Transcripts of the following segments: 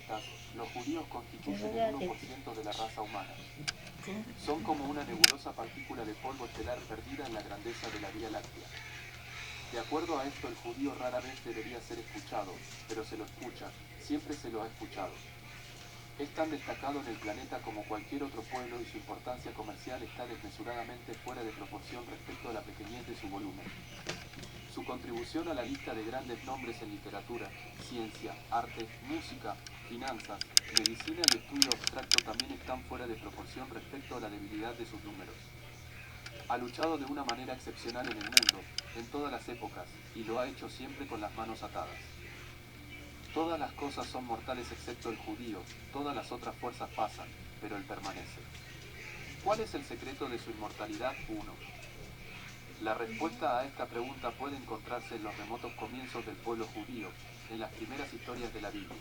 estas, los judíos constituyen el 1% de la raza humana. Son como una nebulosa partícula de polvo estelar perdida en la grandeza de la Vía Láctea. De acuerdo a esto, el judío rara vez debería ser escuchado, pero se lo escucha, siempre se lo ha escuchado. Es tan destacado en el planeta como cualquier otro pueblo y su importancia comercial está desmesuradamente fuera de proporción respecto a la pequeñez de su volumen. Su contribución a la lista de grandes nombres en literatura, ciencia, arte, música, finanzas, medicina y estudio abstracto también están fuera de proporción respecto a la debilidad de sus números. Ha luchado de una manera excepcional en el mundo, en todas las épocas, y lo ha hecho siempre con las manos atadas. Todas las cosas son mortales excepto el judío, todas las otras fuerzas pasan, pero él permanece. ¿Cuál es el secreto de su inmortalidad? 1. La respuesta a esta pregunta puede encontrarse en los remotos comienzos del pueblo judío, en las primeras historias de la Biblia.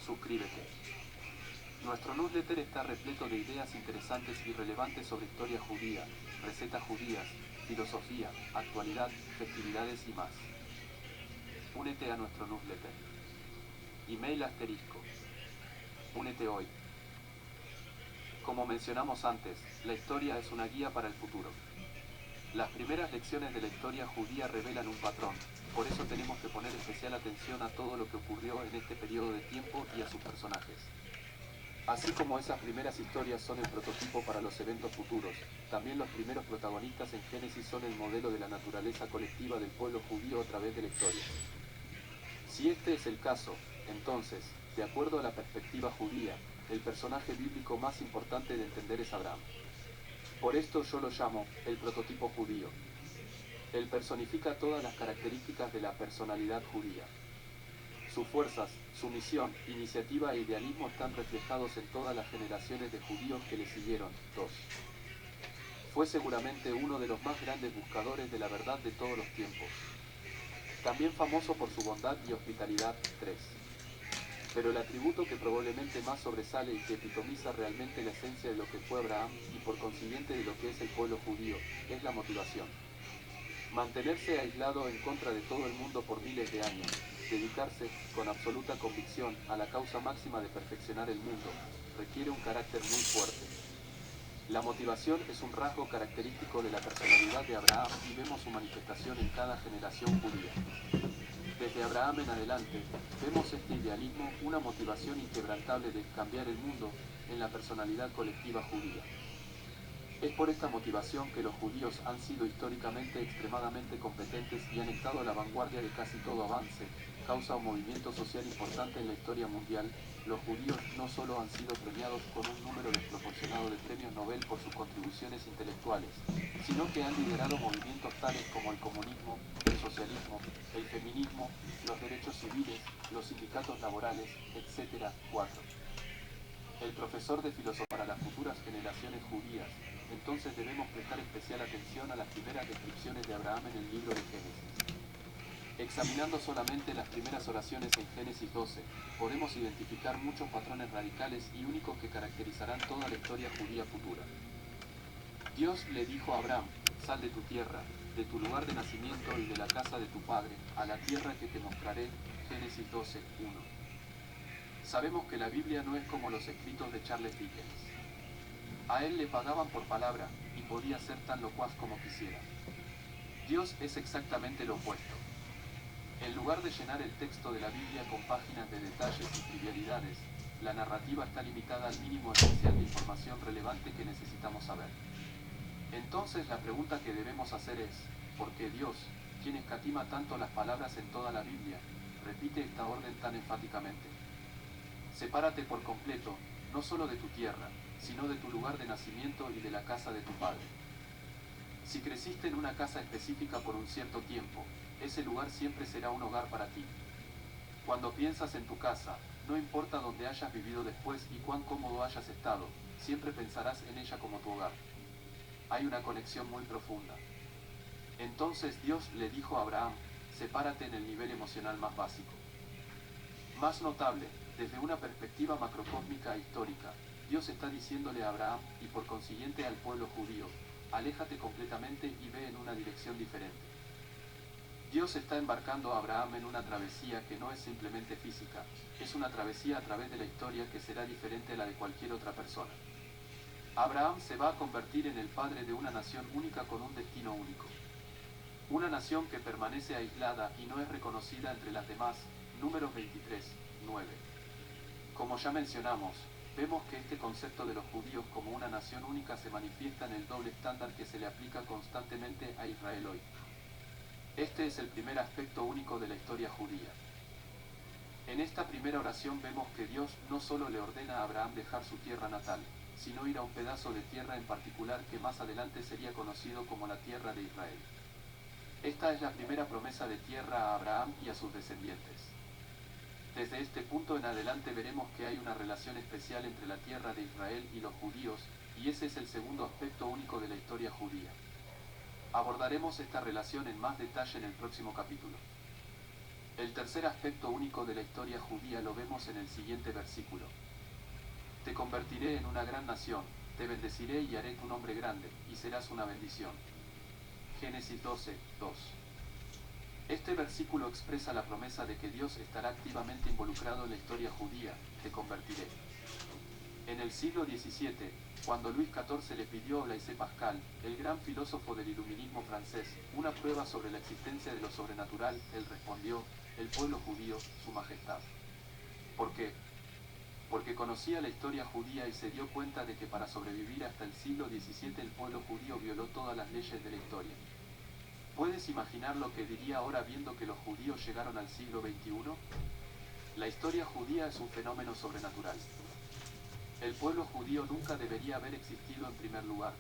Suscríbete. Nuestro newsletter está repleto de ideas interesantes y relevantes sobre historia judía, recetas judías, filosofía, actualidad, festividades y más. Únete a nuestro newsletter. Email asterisco. Únete hoy. Como mencionamos antes, la historia es una guía para el futuro. Las primeras lecciones de la historia judía revelan un patrón, por eso tenemos que poner especial atención a todo lo que ocurrió en este periodo de tiempo y a sus personajes. Así como esas primeras historias son el prototipo para los eventos futuros, también los primeros protagonistas en Génesis son el modelo de la naturaleza colectiva del pueblo judío a través de la historia. Si este es el caso, entonces, de acuerdo a la perspectiva judía, el personaje bíblico más importante de entender es Abraham. Por esto yo lo llamo el prototipo judío. Él personifica todas las características de la personalidad judía. Sus fuerzas, su misión, iniciativa e idealismo están reflejados en todas las generaciones de judíos que le siguieron. 2. Fue seguramente uno de los más grandes buscadores de la verdad de todos los tiempos. También famoso por su bondad y hospitalidad. 3. Pero el atributo que probablemente más sobresale y que epitomiza realmente la esencia de lo que fue Abraham, y por consiguiente de lo que es el pueblo judío, es la motivación. Mantenerse aislado en contra de todo el mundo por miles de años, dedicarse, con absoluta convicción, a la causa máxima de perfeccionar el mundo, requiere un carácter muy fuerte. La motivación es un rasgo característico de la personalidad de Abraham y vemos su manifestación en cada generación judía. Desde Abraham en adelante, vemos este idealismo, una motivación inquebrantable de cambiar el mundo, en la personalidad colectiva judía. Es por esta motivación que los judíos han sido históricamente extremadamente competentes y han estado a la vanguardia de casi todo avance, causa o movimiento social importante en la historia mundial. Los judíos no solo han sido premiados con un número desproporcionado de premios Nobel por sus contribuciones intelectuales, sino que han liderado movimientos tales como el comunismo, el socialismo, el feminismo, los derechos civiles, los sindicatos laborales, etc. 4. El profesor de filosofía para las futuras generaciones judías, entonces debemos prestar especial atención a las primeras descripciones de Abraham en el libro de Génesis. Examinando solamente las primeras oraciones en Génesis 12, podemos identificar muchos patrones radicales y únicos que caracterizarán toda la historia judía futura. Dios le dijo a Abraham: sal de tu tierra, de tu lugar de nacimiento y de la casa de tu padre, a la tierra que te mostraré. Génesis 12, 1. Sabemos que la Biblia no es como los escritos de Charles Dickens. A él le pagaban por palabra, y podía ser tan locuaz como quisiera. Dios es exactamente lo opuesto. En lugar de llenar el texto de la Biblia con páginas de detalles y trivialidades, la narrativa está limitada al mínimo esencial de información relevante que necesitamos saber. Entonces la pregunta que debemos hacer es, ¿por qué Dios, quien escatima tanto las palabras en toda la Biblia, repite esta orden tan enfáticamente? Sepárate por completo, no solo de tu tierra, sino de tu lugar de nacimiento y de la casa de tu padre. Si creciste en una casa específica por un cierto tiempo, ese lugar siempre será un hogar para ti. Cuando piensas en tu casa, no importa dónde hayas vivido después y cuán cómodo hayas estado, siempre pensarás en ella como tu hogar. Hay una conexión muy profunda. Entonces Dios le dijo a Abraham: sepárate en el nivel emocional más básico. Más notable, desde una perspectiva macrocósmica e histórica, Dios está diciéndole a Abraham, y por consiguiente al pueblo judío: aléjate completamente y ve en una dirección diferente. Dios está embarcando a Abraham en una travesía que no es simplemente física, es una travesía a través de la historia que será diferente a la de cualquier otra persona. Abraham se va a convertir en el padre de una nación única con un destino único. Una nación que permanece aislada y no es reconocida entre las demás. Números 23, 9. Como ya mencionamos, vemos que este concepto de los judíos como una nación única se manifiesta en el doble estándar que se le aplica constantemente a Israel hoy. Este es el primer aspecto único de la historia judía. En esta primera oración vemos que Dios no solo le ordena a Abraham dejar su tierra natal, sino ir a un pedazo de tierra en particular que más adelante sería conocido como la tierra de Israel. Esta es la primera promesa de tierra a Abraham y a sus descendientes. Desde este punto en adelante veremos que hay una relación especial entre la tierra de Israel y los judíos, y ese es el segundo aspecto único de la historia judía. Abordaremos esta relación en más detalle en el próximo capítulo. El tercer aspecto único de la historia judía lo vemos en el siguiente versículo. Te convertiré en una gran nación, te bendeciré y haré tu nombre grande, y serás una bendición. Génesis 12, 2. Este versículo expresa la promesa de que Dios estará activamente involucrado en la historia judía, te convertiré. En el siglo XVII, cuando Luis XIV le pidió a Blaise Pascal, el gran filósofo del iluminismo francés, una prueba sobre la existencia de lo sobrenatural, él respondió, el pueblo judío, su majestad. ¿Por qué? Porque conocía la historia judía y se dio cuenta de que para sobrevivir hasta el siglo XVII el pueblo judío violó todas las leyes de la historia. ¿Puedes imaginar lo que diría ahora viendo que los judíos llegaron al siglo XXI? La historia judía es un fenómeno sobrenatural. El pueblo judío nunca debería haber existido en primer lugar.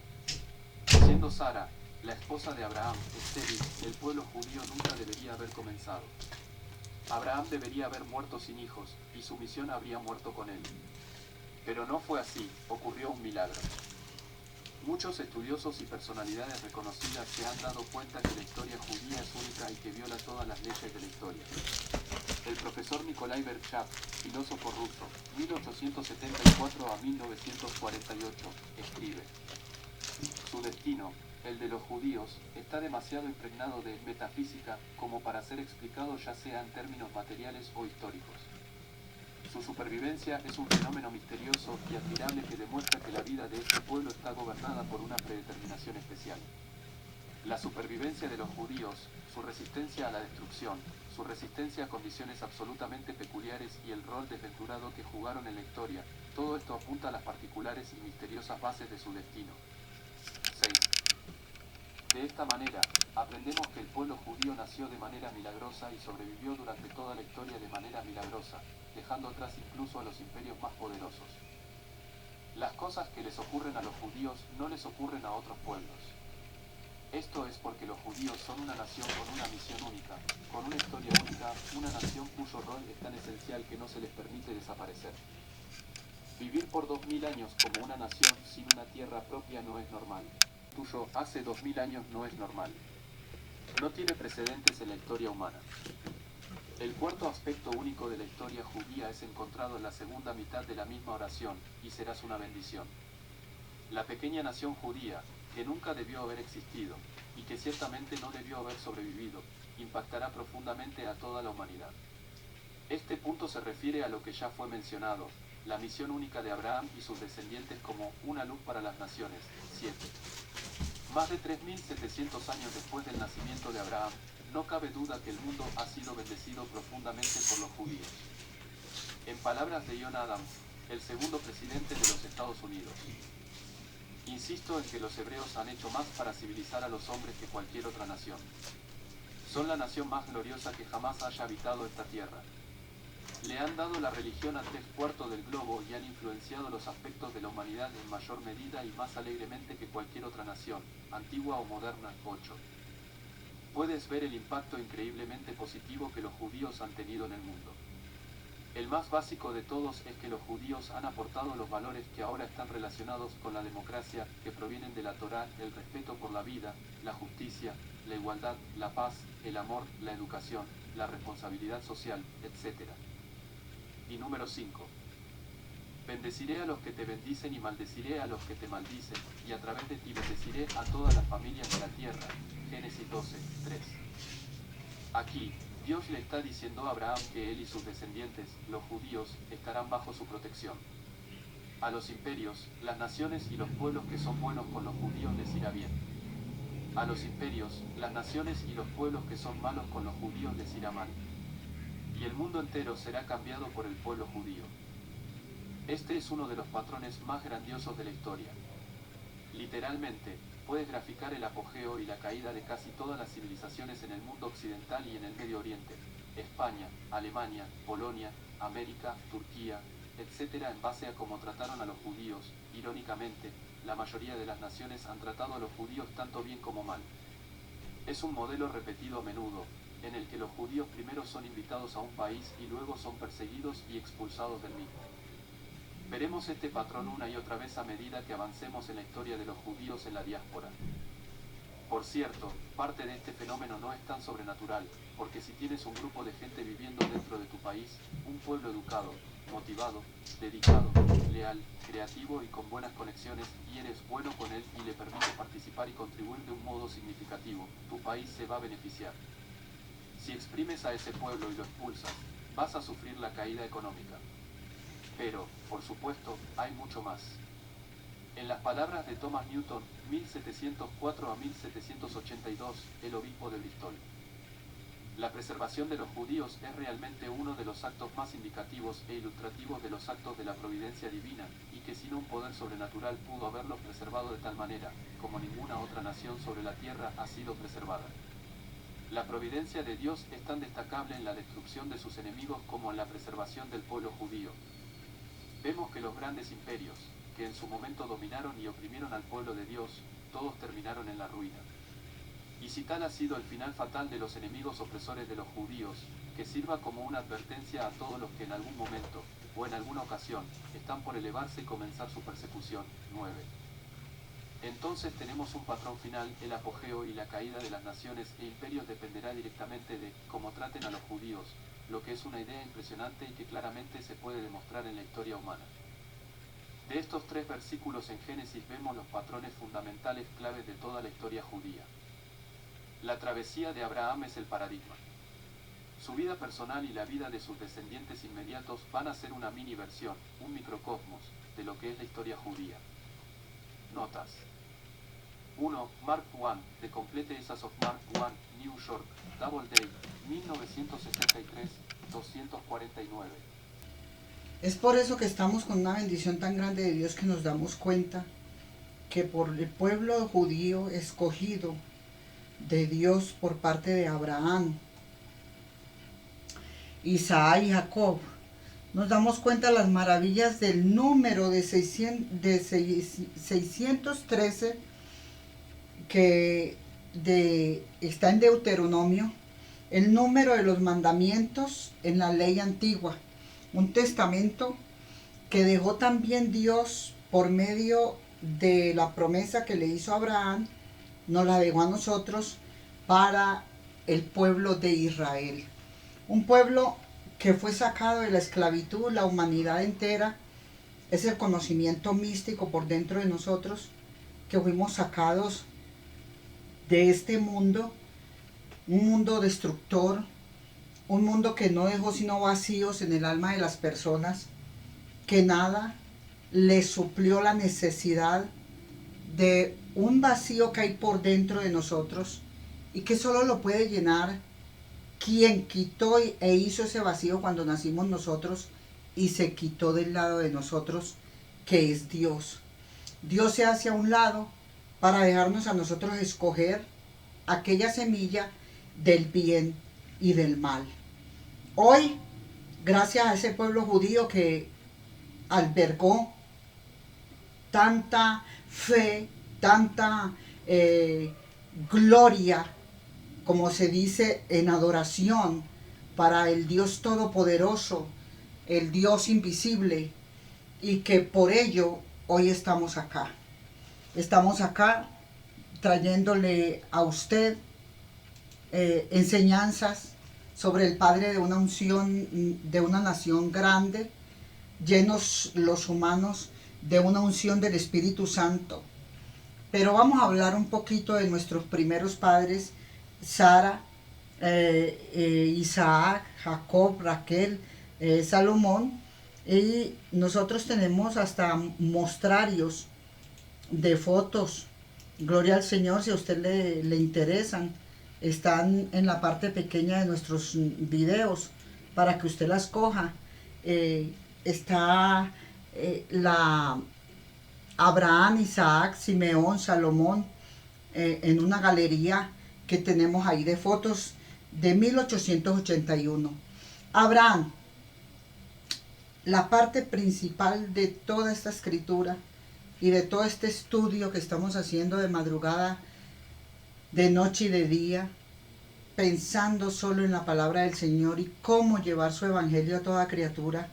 Siendo Sara, la esposa de Abraham, estéril, el pueblo judío nunca debería haber comenzado. Abraham debería haber muerto sin hijos, y su misión habría muerto con él. Pero no fue así, ocurrió un milagro. Muchos estudiosos y personalidades reconocidas se han dado cuenta que la historia judía es única y que viola todas las leyes de la historia. El profesor Nikolai Berchak, filósofo ruso, 1874 a 1948, escribe: su destino, el de los judíos, está demasiado impregnado de metafísica como para ser explicado ya sea en términos materiales o históricos. Su supervivencia es un fenómeno misterioso y admirable que demuestra que la vida de este pueblo está gobernada por una predeterminación especial. La supervivencia de los judíos, su resistencia a la destrucción, su resistencia a condiciones absolutamente peculiares y el rol desventurado que jugaron en la historia, todo esto apunta a las particulares y misteriosas bases de su destino. 6. De esta manera, aprendemos que el pueblo judío nació de manera milagrosa y sobrevivió durante toda la historia de manera milagrosa, dejando atrás incluso a los imperios más poderosos. Las cosas que les ocurren a los judíos no les ocurren a otros pueblos. Esto es porque los judíos son una nación con una misión única, con una historia única, una nación cuyo rol es tan esencial que no se les permite desaparecer. Vivir por 2000 años como una nación sin una tierra propia no es normal. Tuyo hace 2000 años no es normal. No tiene precedentes en la historia humana. El cuarto aspecto único de la historia judía es encontrado en la segunda mitad de la misma oración, y serás una bendición. La pequeña nación judía, que nunca debió haber existido, y que ciertamente no debió haber sobrevivido, impactará profundamente a toda la humanidad. Este punto se refiere a lo que ya fue mencionado, la misión única de Abraham y sus descendientes como una luz para las naciones. 7. Más de 3700 años después del nacimiento de Abraham, no cabe duda que el mundo ha sido bendecido profundamente por los judíos. En palabras de John Adams, el segundo presidente de los Estados Unidos: insisto en que los hebreos han hecho más para civilizar a los hombres que cualquier otra nación. Son la nación más gloriosa que jamás haya habitado esta tierra. Le han dado la religión a 3/4 del globo y han influenciado los aspectos de la humanidad en mayor medida y más alegremente que cualquier otra nación, antigua o moderna. 8. Puedes ver el impacto increíblemente positivo que los judíos han tenido en el mundo. El más básico de todos es que los judíos han aportado los valores que ahora están relacionados con la democracia, que provienen de la Torá, el respeto por la vida, la justicia, la igualdad, la paz, el amor, la educación, la responsabilidad social, etc. Y número 5. Bendeciré a los que te bendicen y maldeciré a los que te maldicen, y a través de ti bendeciré a todas las familias de la tierra. Génesis 12, 3. Aquí, Dios le está diciendo a Abraham que él y sus descendientes, los judíos, estarán bajo su protección. A los imperios, las naciones y los pueblos que son buenos con los judíos les irá bien. A los imperios, las naciones y los pueblos que son malos con los judíos les irá mal. Y el mundo entero será cambiado por el pueblo judío. Este es uno de los patrones más grandiosos de la historia. Literalmente, puedes graficar el apogeo y la caída de casi todas las civilizaciones en el mundo occidental y en el Medio Oriente, España, Alemania, Polonia, América, Turquía, etc. En base a cómo trataron a los judíos. Irónicamente, la mayoría de las naciones han tratado a los judíos tanto bien como mal. Es un modelo repetido a menudo, en el que los judíos primero son invitados a un país y luego son perseguidos y expulsados del mismo. Veremos este patrón una y otra vez a medida que avancemos en la historia de los judíos en la diáspora. Por cierto, parte de este fenómeno no es tan sobrenatural, porque si tienes un grupo de gente viviendo dentro de tu país, un pueblo educado, motivado, dedicado, leal, creativo y con buenas conexiones, y eres bueno con él y le permites participar y contribuir de un modo significativo, tu país se va a beneficiar. Si exprimes a ese pueblo y lo expulsas, vas a sufrir la caída económica. Pero, por supuesto, hay mucho más. En las palabras de Thomas Newton, 1704 a 1782, el obispo de Bristol, la preservación de los judíos es realmente uno de los actos más indicativos e ilustrativos de los actos de la providencia divina, y que sin un poder sobrenatural pudo haberlos preservado de tal manera, como ninguna otra nación sobre la tierra ha sido preservada. La providencia de Dios es tan destacable en la destrucción de sus enemigos como en la preservación del pueblo judío. Vemos que los grandes imperios, que en su momento dominaron y oprimieron al pueblo de Dios, todos terminaron en la ruina. Y si tal ha sido el final fatal de los enemigos opresores de los judíos, que sirva como una advertencia a todos los que en algún momento, o en alguna ocasión, están por elevarse y comenzar su persecución. 9. Entonces tenemos un patrón final, el apogeo y la caída de las naciones e imperios dependerá directamente de cómo traten a los judíos, lo que es una idea impresionante y que claramente se puede demostrar en la historia humana. De estos 3 versículos en Génesis vemos los patrones fundamentales claves de toda la historia judía. La travesía de Abraham es el paradigma. Su vida personal y la vida de sus descendientes inmediatos van a ser una mini versión, un microcosmos, de lo que es la historia judía. Notas. 1. Mark I, The Complete Essays of Mark I, New York, Doubleday, 1963, 249. Es por eso que estamos con una bendición tan grande de Dios que nos damos cuenta que por el pueblo judío escogido de Dios por parte de Abraham, Isaac y Jacob, nos damos cuenta de las maravillas del número de 613 que está en Deuteronomio, el número de los mandamientos en la ley antigua, un testamento que dejó también Dios por medio de la promesa que le hizo a Abraham, nos la dejó a nosotros para el pueblo de Israel. Un pueblo que fue sacado de la esclavitud, la humanidad entera, es el conocimiento místico por dentro de nosotros, que fuimos sacados de este mundo, un mundo destructor, un mundo que no dejó sino vacíos en el alma de las personas, que nada les suplió la necesidad de un vacío que hay por dentro de nosotros y que solo lo puede llenar quien quitó e hizo ese vacío cuando nacimos nosotros y se quitó del lado de nosotros, que es Dios. Dios se hace a un lado para dejarnos a nosotros escoger aquella semilla del bien y del mal. Hoy, gracias a ese pueblo judío que albergó tanta fe, tanta gloria, como se dice en adoración, para el Dios Todopoderoso, el Dios invisible, y que por ello hoy estamos acá. Estamos acá trayéndole a usted enseñanzas sobre el Padre de una unción, de una nación grande, llenos los humanos de una unción del Espíritu Santo. Pero vamos a hablar un poquito de nuestros primeros padres, Sara, Isaac, Jacob, Raquel, Salomón, y nosotros tenemos hasta mostrarios de fotos. Gloria al Señor, si a usted le interesan, están en la parte pequeña de nuestros videos para que usted las coja. Está la Abraham, Isaac, Simeón, Salomón, en una galería que tenemos ahí de fotos de 1881. Abraham, la parte principal de toda esta escritura y de todo este estudio que estamos haciendo de madrugada, de noche y de día, pensando solo en la palabra del Señor y cómo llevar su evangelio a toda criatura,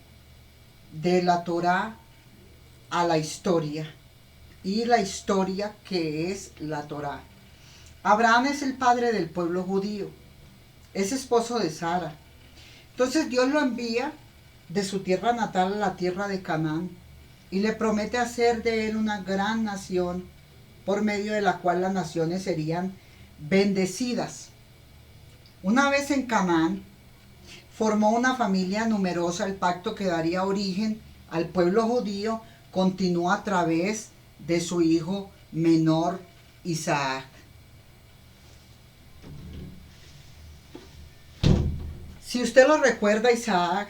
de la Torá a la historia, y la historia que es la Torá. Abraham es el padre del pueblo judío, es esposo de Sara. Entonces Dios lo envía de su tierra natal a la tierra de Canaán y le promete hacer de él una gran nación, por medio de la cual las naciones serían bendecidas. Una vez en Canaán, formó una familia numerosa. El pacto que daría origen al pueblo judío continuó a través de su hijo menor, Isaac. Si usted lo recuerda, Isaac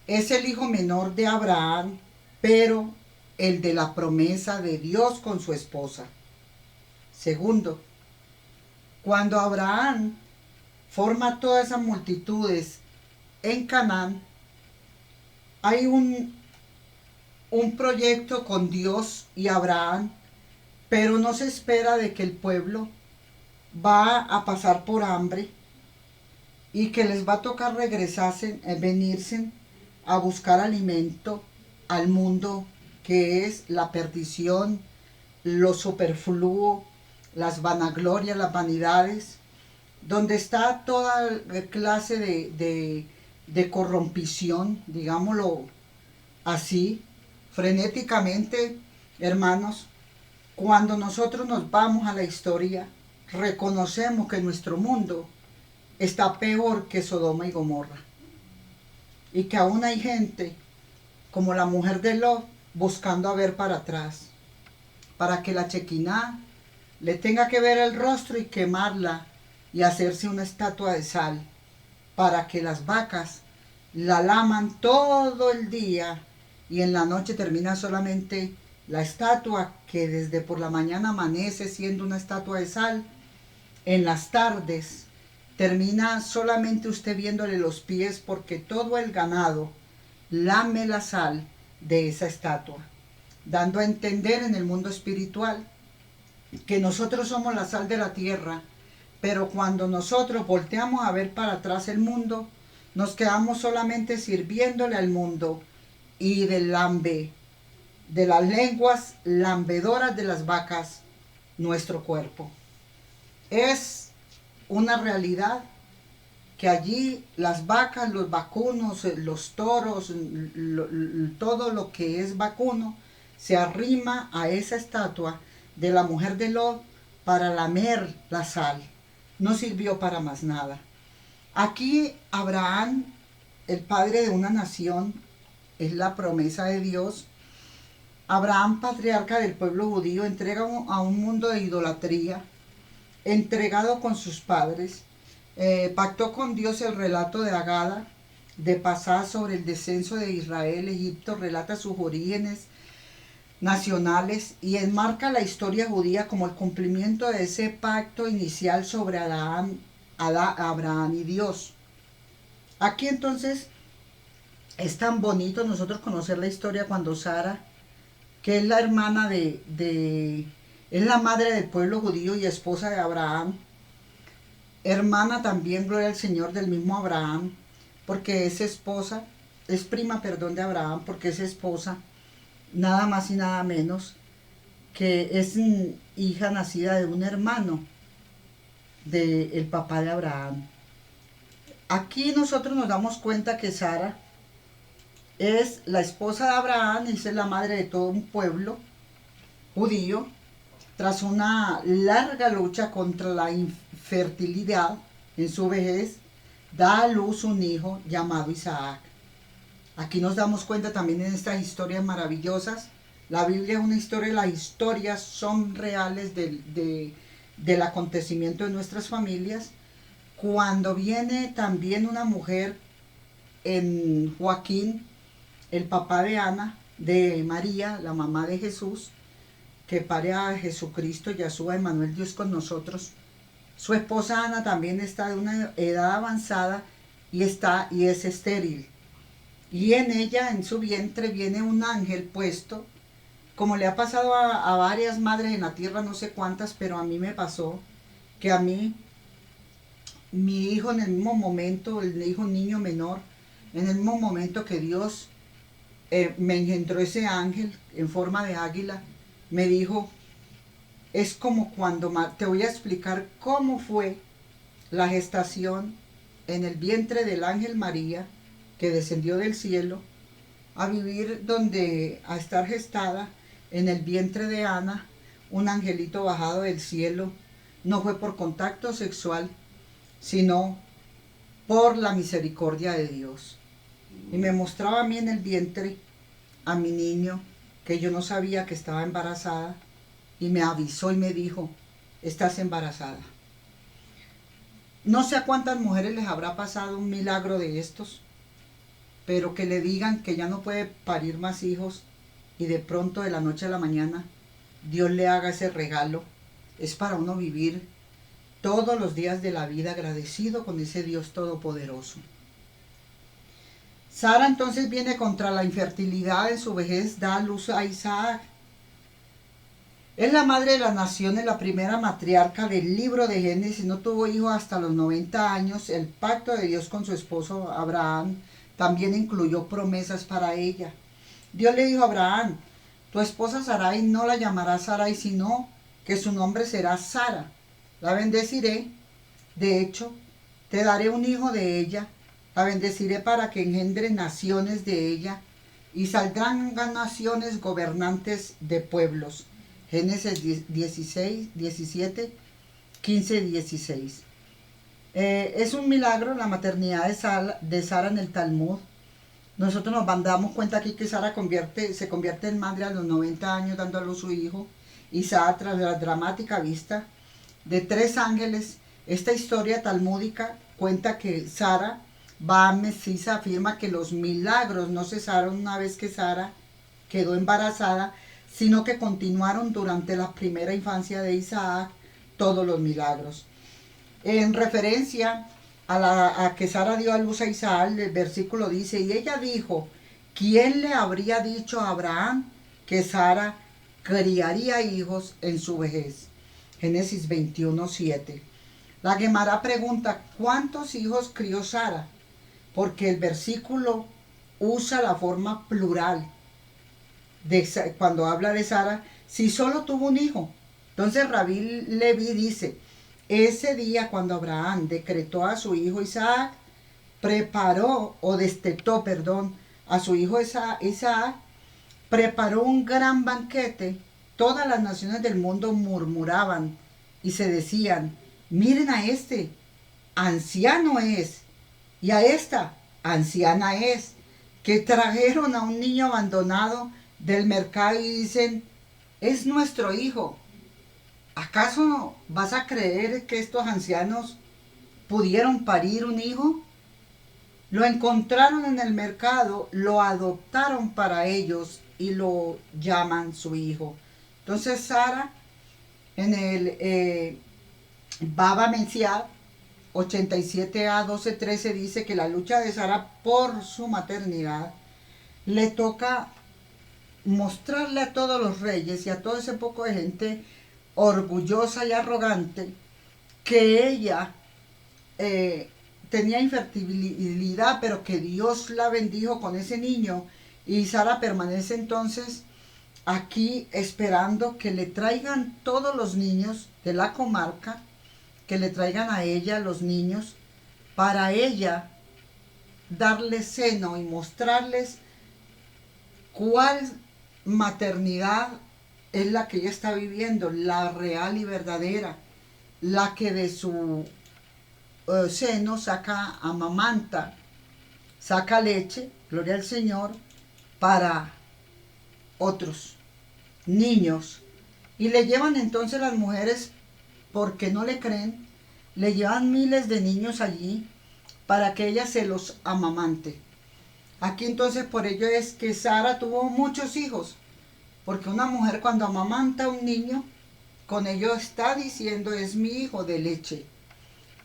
es el hijo menor de Abraham, pero el de la promesa de Dios con su esposa. Segundo, cuando Abraham forma todas esas multitudes en Canaán, hay un proyecto con Dios y Abraham, pero no se espera de que el pueblo va a pasar por hambre y que les va a tocar regresarse, venirse a buscar alimento al mundo que es la perdición, lo superfluo, las vanaglorias, las vanidades, donde está toda clase de corrompición, digámoslo así, frenéticamente. Hermanos, cuando nosotros nos vamos a la historia, reconocemos que nuestro mundo está peor que Sodoma y Gomorra, y que aún hay gente como la mujer de Lot buscando a ver para atrás, para que la Chequiná le tenga que ver el rostro y quemarla y hacerse una estatua de sal, para que las vacas la laman todo el día y en la noche termina solamente la estatua, que desde por la mañana amanece siendo una estatua de sal. En las tardes termina solamente usted viéndole los pies, porque todo el ganado lame la sal de esa estatua, dando a entender en el mundo espiritual que nosotros somos la sal de la tierra, pero cuando nosotros volteamos a ver para atrás el mundo, nos quedamos solamente sirviéndole al mundo y del lambe, de las lenguas lambedoras de las vacas, nuestro cuerpo. Es una realidad que allí las vacas, los vacunos, los toros, todo lo que es vacuno, se arrima a esa estatua de la mujer de Lot para lamer la sal. No sirvió para más nada. Aquí Abraham, el padre de una nación, es la promesa de Dios. Abraham, patriarca del pueblo judío, entrega a un mundo de idolatría, entregado con sus padres. Pactó con Dios. El relato de Agada, de pasar sobre el descenso de Israel, Egipto, relata sus orígenes nacionales y enmarca la historia judía como el cumplimiento de ese pacto inicial sobre Abraham y Dios. Aquí entonces es tan bonito nosotros conocer la historia cuando Sara, que es la hermana es la madre del pueblo judío y esposa de Abraham, hermana también, gloria al Señor, del mismo Abraham, porque es esposa, es prima, perdón, de Abraham, porque es esposa, nada más y nada menos, que es hija nacida de un hermano del papá de Abraham. Aquí nosotros nos damos cuenta que Sara es la esposa de Abraham y es la madre de todo un pueblo judío. Tras una larga lucha contra la infertilidad, en su vejez, da a luz un hijo llamado Isaac. Aquí nos damos cuenta también en estas historias maravillosas. La Biblia es una historia, las historias son reales del acontecimiento de nuestras familias. Cuando viene también una mujer en Joaquín, el papá de Ana, de María, la mamá de Jesús, que pare a Jesucristo, Yahshua, Emmanuel, Dios con nosotros. Su esposa Ana también está de una edad avanzada y es estéril. Y en ella, en su vientre, viene un ángel puesto, como le ha pasado a varias madres en la tierra, no sé cuántas, pero a mí me pasó, que a mí, mi hijo en el mismo momento, el hijo niño menor, en el mismo momento que Dios me engendró ese ángel en forma de águila, me dijo, es como cuando, te voy a explicar cómo fue la gestación en el vientre del ángel María, que descendió del cielo, a vivir a estar gestada en el vientre de Ana, un angelito bajado del cielo. No fue por contacto sexual, sino por la misericordia de Dios. Y me mostraba a mí en el vientre, a mi niño, que yo no sabía que estaba embarazada, y me avisó y me dijo, estás embarazada. No sé a cuántas mujeres les habrá pasado un milagro de estos, pero que le digan que ya no puede parir más hijos y de pronto de la noche a la mañana Dios le haga ese regalo. Es para uno vivir todos los días de la vida agradecido con ese Dios todopoderoso. Sara entonces viene contra la infertilidad, en su vejez da a luz a Isaac. Es la madre de las naciones, la primera matriarca del libro de Génesis, no tuvo hijos hasta los 90 años. El pacto de Dios con su esposo Abraham también incluyó promesas para ella. Dios le dijo a Abraham, tu esposa Sarai no la llamarás Sarai, sino que su nombre será Sara. La bendeciré, de hecho, te daré un hijo de ella, la bendeciré para que engendre naciones de ella, y saldrán naciones gobernantes de pueblos. Génesis 16, 17, 15, 16. Es un milagro la maternidad de Sara en el Talmud. Nosotros nos damos cuenta aquí que Sara se convierte en madre a los 90 años dando a luz su hijo. Y Sara, tras la dramática vista de 3 ángeles, esta historia talmúdica cuenta que Sara va a Mesisa, afirma que los milagros no cesaron una vez que Sara quedó embarazada, sino que continuaron durante la primera infancia de Isaac todos los milagros. En referencia a que Sara dio a luz a Isaac, el versículo dice, y ella dijo, ¿quién le habría dicho a Abraham que Sara criaría hijos en su vejez? Génesis 21, 7. La Gemara pregunta, ¿cuántos hijos crió Sara? Porque el versículo usa la forma plural cuando habla de Sara, si solo tuvo un hijo. Entonces Rabí Leví dice, ese día cuando Abraham decretó a su hijo Isaac, destetó a su hijo Isaac, preparó un gran banquete. Todas las naciones del mundo murmuraban y se decían, miren a este, anciano es, y a esta, anciana es, que trajeron a un niño abandonado del mercado y dicen, es nuestro hijo. ¿Acaso vas a creer que estos ancianos pudieron parir un hijo? Lo encontraron en el mercado, lo adoptaron para ellos y lo llaman su hijo. Entonces Sara, en el Baba Menciá 87a 12:13 dice que la lucha de Sara por su maternidad le toca mostrarle a todos los reyes y a todo ese poco de gente orgullosa y arrogante que ella tenía infertilidad, pero que Dios la bendijo con ese niño. Y Sara permanece entonces aquí esperando que le traigan todos los niños de la comarca, que le traigan a ella los niños, para ella darles seno y mostrarles cuál maternidad es la que ella está viviendo, la real y verdadera, la que de su seno, saca amamanta, saca leche, gloria al Señor, para otros niños. Y le llevan entonces las mujeres, porque no le creen, le llevan miles de niños allí para que ella se los amamante. Aquí entonces por ello es que Sara tuvo muchos hijos, porque una mujer cuando amamanta a un niño, con ello está diciendo es mi hijo de leche.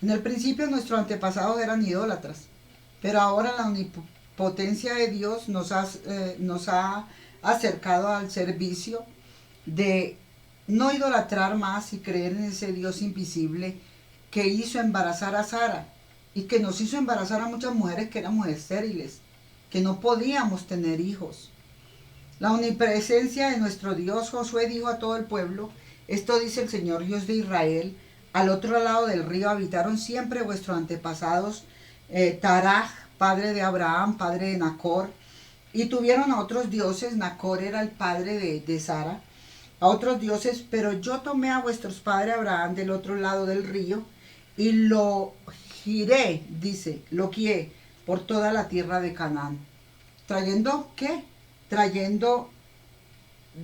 En el principio nuestros antepasados eran idólatras, pero ahora la omnipotencia de Dios nos ha acercado al servicio de no idolatrar más y creer en ese Dios invisible que hizo embarazar a Sara y que nos hizo embarazar a muchas mujeres que éramos estériles, que no podíamos tener hijos. La omnipresencia de nuestro Dios, Josué dijo a todo el pueblo, esto dice el Señor Dios de Israel, al otro lado del río habitaron siempre vuestros antepasados, Taraj, padre de Abraham, padre de Nacor, y tuvieron a otros dioses, Nacor era el padre de Sara, a otros dioses, pero yo tomé a vuestros padres Abraham del otro lado del río y lo giré, dice, lo guié por toda la tierra de Canaán. ¿Trayendo qué? Trayendo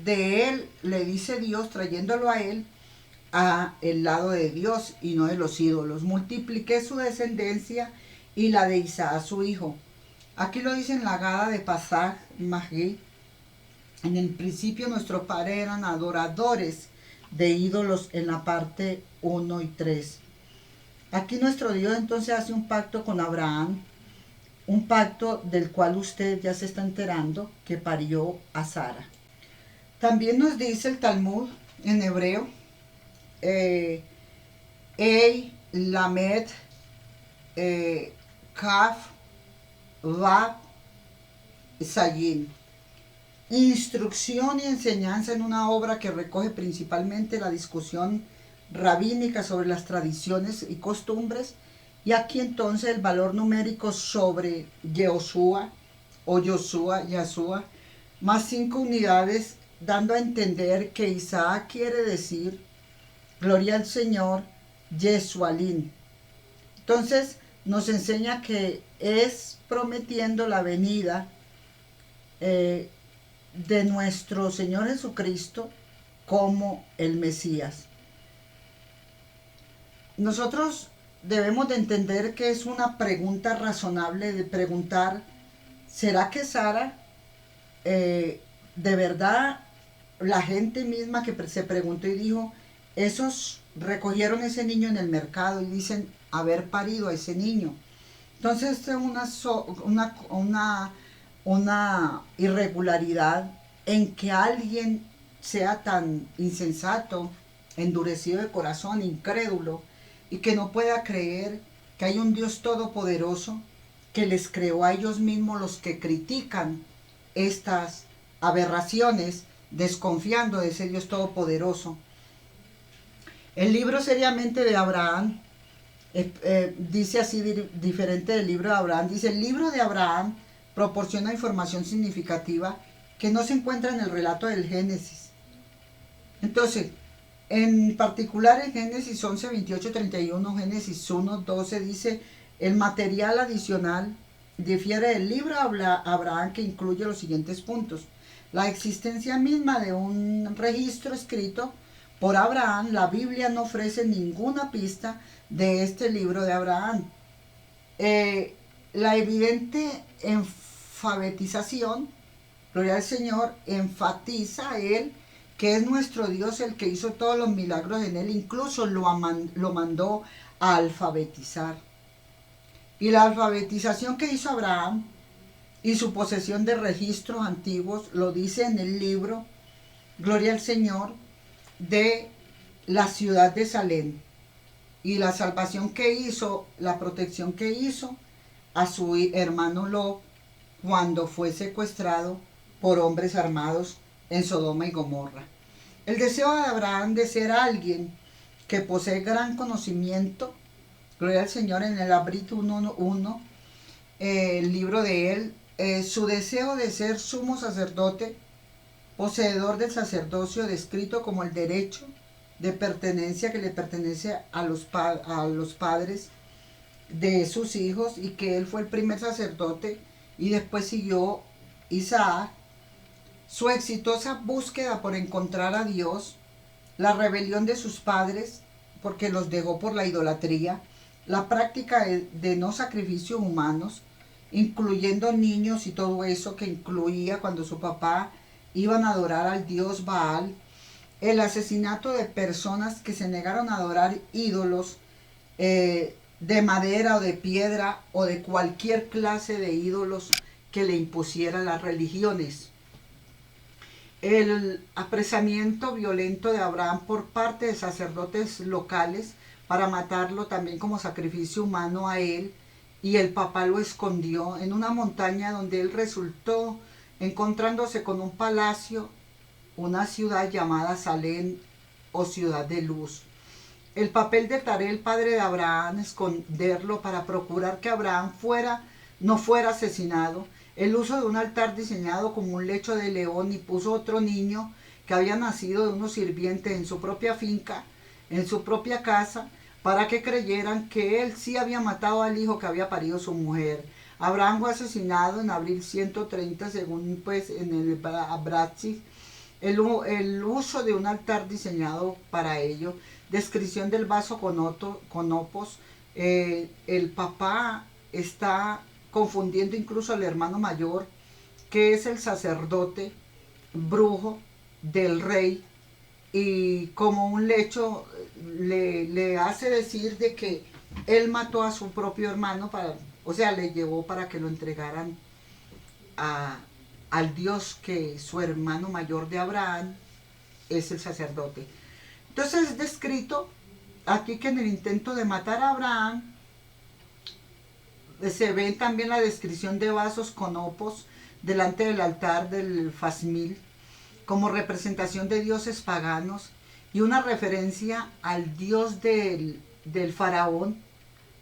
de él, le dice Dios, trayéndolo a él a el lado de Dios y no de los ídolos. Multipliqué su descendencia y la de Isaac su hijo. Aquí lo dice en la Gada de Pasaj, Magí. En el principio nuestros padres eran adoradores de ídolos en la parte 1 y 3. Aquí nuestro Dios entonces hace un pacto con Abraham, un pacto del cual usted ya se está enterando, que parió a Sara. También nos dice el Talmud en hebreo, Ei, Lamed, Kaf, Vav, Sayin. Instrucción y enseñanza en una obra que recoge principalmente la discusión rabínica sobre las tradiciones y costumbres, y aquí entonces el valor numérico sobre Yehoshua o Yahshua, más 5 unidades, dando a entender que Isaac quiere decir gloria al Señor, Yeshualín. Entonces nos enseña que es prometiendo la venida de nuestro Señor Jesucristo como el Mesías. Nosotros debemos de entender que es una pregunta razonable de preguntar, ¿será que Sara, de verdad, la gente misma que se preguntó y dijo, esos recogieron ese niño en el mercado y dicen haber parido a ese niño? Entonces es una irregularidad en que alguien sea tan insensato, endurecido de corazón, incrédulo, y que no pueda creer que hay un Dios todopoderoso que les creó a ellos mismos, los que critican estas aberraciones, desconfiando de ese Dios todopoderoso. El libro seriamente de Abraham dice así, diferente del libro de Abraham, dice: el libro de Abraham proporciona información significativa que no se encuentra en el relato del Génesis. Entonces, en particular en Génesis 11, 28, 31, Génesis 1, 12 dice: el material adicional difiere del libro de Abraham, que incluye los siguientes puntos: la existencia misma de un registro escrito por Abraham. La Biblia no ofrece ninguna pista de este libro de Abraham. La evidente enfatización, gloria al Señor, enfatiza a Él que es nuestro Dios el que hizo todos los milagros en Él, incluso lo mandó a alfabetizar. Y la alfabetización que hizo Abraham y su posesión de registros antiguos lo dice en el libro, gloria al Señor, de la ciudad de Salem, y la salvación que hizo, la protección que hizo a su hermano Lot cuando fue secuestrado por hombres armados en Sodoma y Gomorra. El deseo de Abraham de ser alguien que posee gran conocimiento, gloria al Señor, en el Abrit 1.1, el libro de él, su deseo de ser sumo sacerdote, poseedor del sacerdocio descrito como el derecho de pertenencia que le pertenece a los padres, de sus hijos y que él fue el primer sacerdote y después siguió Isaac. Su exitosa búsqueda por encontrar a Dios, la rebelión de sus padres porque los dejó por la idolatría, la práctica de no sacrificios humanos, incluyendo niños y todo eso que incluía cuando su papá iban a adorar al dios Baal, el asesinato de personas que se negaron a adorar ídolos de madera o de piedra o de cualquier clase de ídolos que le impusieran las religiones. El apresamiento violento de Abraham por parte de sacerdotes locales para matarlo también como sacrificio humano a él, y el papá lo escondió en una montaña donde él resultó encontrándose con un palacio, una ciudad llamada Salem o ciudad de luz. El papel de Taré, el padre de Abraham, esconderlo para procurar que Abraham no fuera asesinado. El uso de un altar diseñado como un lecho de león y puso otro niño que había nacido de unos sirvientes en su propia finca, en su propia casa, para que creyeran que él sí había matado al hijo que había parido su mujer. Abraham fue asesinado en abril 130, según pues en el Abraxas, el uso de un altar diseñado para ello, descripción del vaso con opos. El papá está confundiendo incluso al hermano mayor, que es el sacerdote brujo del rey, y como un lecho le hace decir de que él mató a su propio hermano, o sea, le llevó para que lo entregaran al Dios que su hermano mayor de Abraham es el sacerdote. Entonces es descrito aquí que en el intento de matar a Abraham se ve también la descripción de vasos con opos delante del altar del Fasmil como representación de dioses paganos y una referencia al dios del faraón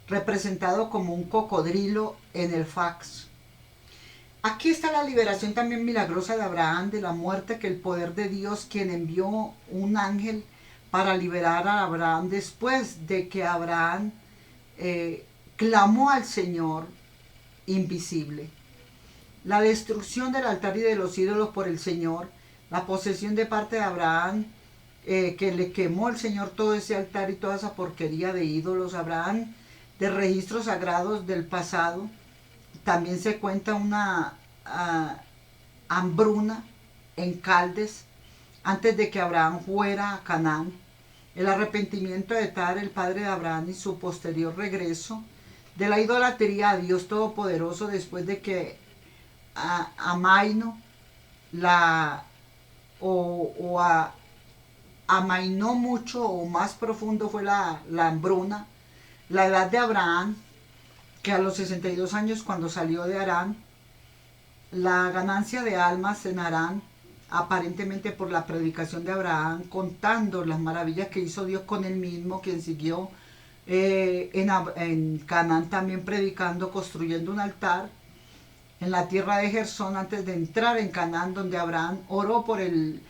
representado como un cocodrilo en el fax. Aquí está la liberación también milagrosa de Abraham de la muerte, que el poder de Dios, quien envió un ángel para liberar a Abraham después de que Abraham clamó al Señor invisible. La destrucción del altar y de los ídolos por el Señor, la posesión de parte de Abraham, que le quemó el Señor todo ese altar y toda esa porquería de ídolos. Abraham, de registros sagrados del pasado, también se cuenta una hambruna en Caldes antes de que Abraham fuera a Canaán. El arrepentimiento de Tar, el padre de Abraham, y su posterior regreso de la idolatría a Dios Todopoderoso después de que amainó amainó mucho o más profundo fue la hambruna. La edad de Abraham, que a los 62 años cuando salió de Harán, la ganancia de almas en Harán, aparentemente por la predicación de Abraham, contando las maravillas que hizo Dios con él mismo, quien siguió en Canaán también predicando, construyendo un altar en la tierra de Gersón antes de entrar en Canaán, donde Abraham oró por el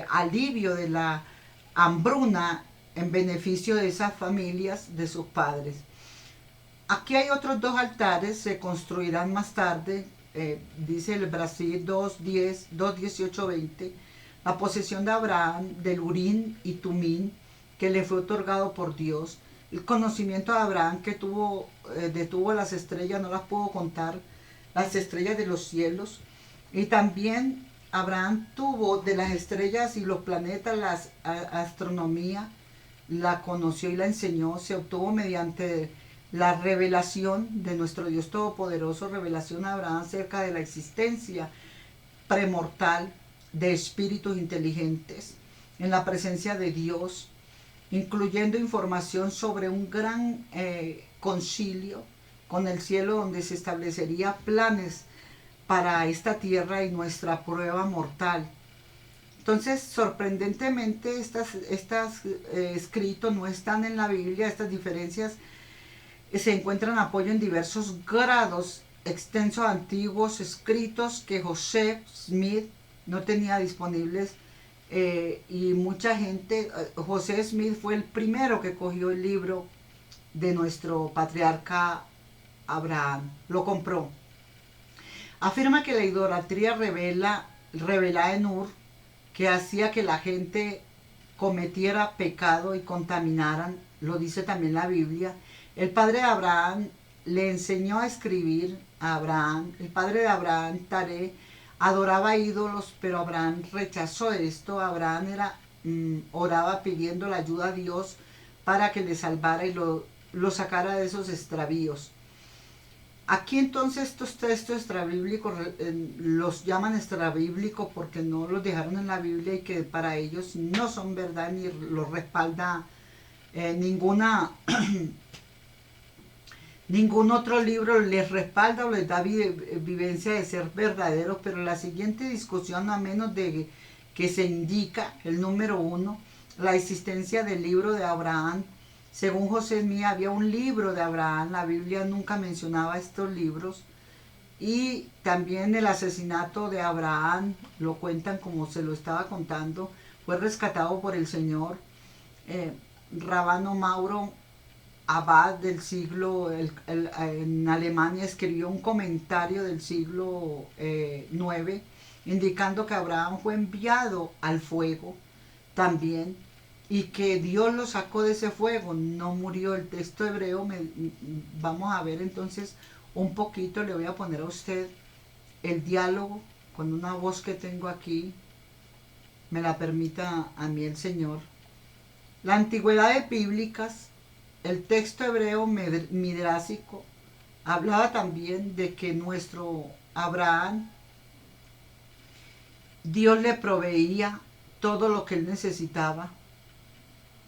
alivio de la hambruna en beneficio de esas familias de sus padres. Aquí hay otros dos altares, se construirán más tarde, dice el Brasil 2:18-20, la posesión de Abraham del Urín y Tumín que le fue otorgado por Dios, el conocimiento de Abraham que detuvo las estrellas, no las pudo contar, las estrellas de los cielos, y también Abraham tuvo de las estrellas y los planetas, la astronomía, la conoció y la enseñó, se obtuvo mediante la revelación de nuestro Dios Todopoderoso, revelación a Abraham acerca de la existencia premortal de espíritus inteligentes en la presencia de Dios, incluyendo información sobre un gran concilio con el cielo donde se establecería planes para esta tierra y nuestra prueba mortal. Entonces, sorprendentemente, estos escritos no están en la Biblia. Estas diferencias se encuentran apoyo en diversos grados extensos antiguos escritos que Joseph Smith no tenía disponibles, y mucha gente, José Smith fue el primero que cogió el libro de nuestro patriarca Abraham. Lo compró. Afirma que la idolatría revelada en Ur, que hacía que la gente cometiera pecado y contaminaran, lo dice también la Biblia. El padre de Abraham le enseñó a escribir a Abraham. El padre de Abraham, Taré, adoraba ídolos, pero Abraham rechazó esto. Abraham oraba pidiendo la ayuda a Dios para que le salvara y lo sacara de esos extravíos. Aquí entonces estos textos extrabíblicos los llaman extrabíblicos porque no los dejaron en la Biblia y que para ellos no son verdad ni los respalda ningún otro libro les respalda o les da vivencia de ser verdaderos. Pero la siguiente discusión, a menos de que se indica el número 1, la existencia del libro de Abraham. Según José Smith, había un libro de Abraham. La Biblia nunca mencionaba estos libros. Y también el asesinato de Abraham, lo cuentan como se lo estaba contando, fue rescatado por el señor Rabano Mauro Abad del siglo, en Alemania, escribió un comentario del siglo IX, indicando que Abraham fue enviado al fuego también, y que Dios lo sacó de ese fuego, no murió. El texto hebreo, vamos a ver entonces un poquito, le voy a poner a usted el diálogo con una voz que tengo aquí, me la permita a mí el Señor. La antigüedad bíblicas, el texto hebreo midrásico, hablaba también de que nuestro Abraham, Dios le proveía todo lo que él necesitaba,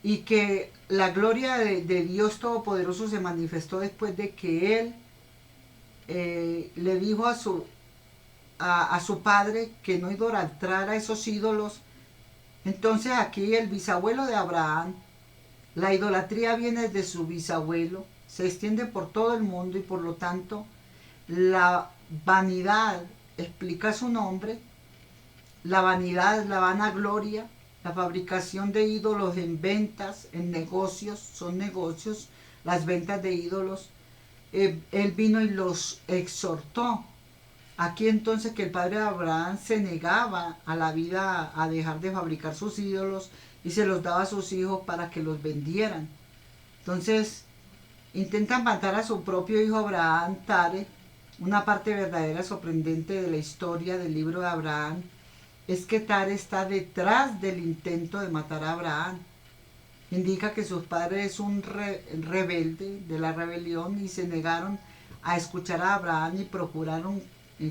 y que la gloria de Dios Todopoderoso se manifestó después de que él le dijo a su padre que no idolatrara esos ídolos. Entonces aquí el bisabuelo de Abraham, la idolatría viene de su bisabuelo, se extiende por todo el mundo y por lo tanto la vanidad explica su nombre. La vanidad, la vanagloria, la fabricación de ídolos en ventas, en negocios, son negocios, las ventas de ídolos. Él vino y los exhortó. Aquí entonces que el padre de Abraham se negaba a la vida, a dejar de fabricar sus ídolos, y se los daba a sus hijos para que los vendieran. Entonces intentan matar a su propio hijo Abraham, Tare. Una parte verdadera sorprendente de la historia del libro de Abraham es que Tare está detrás del intento de matar a Abraham. Indica que sus padres es un rebelde de la rebelión y se negaron a escuchar a Abraham y procuraron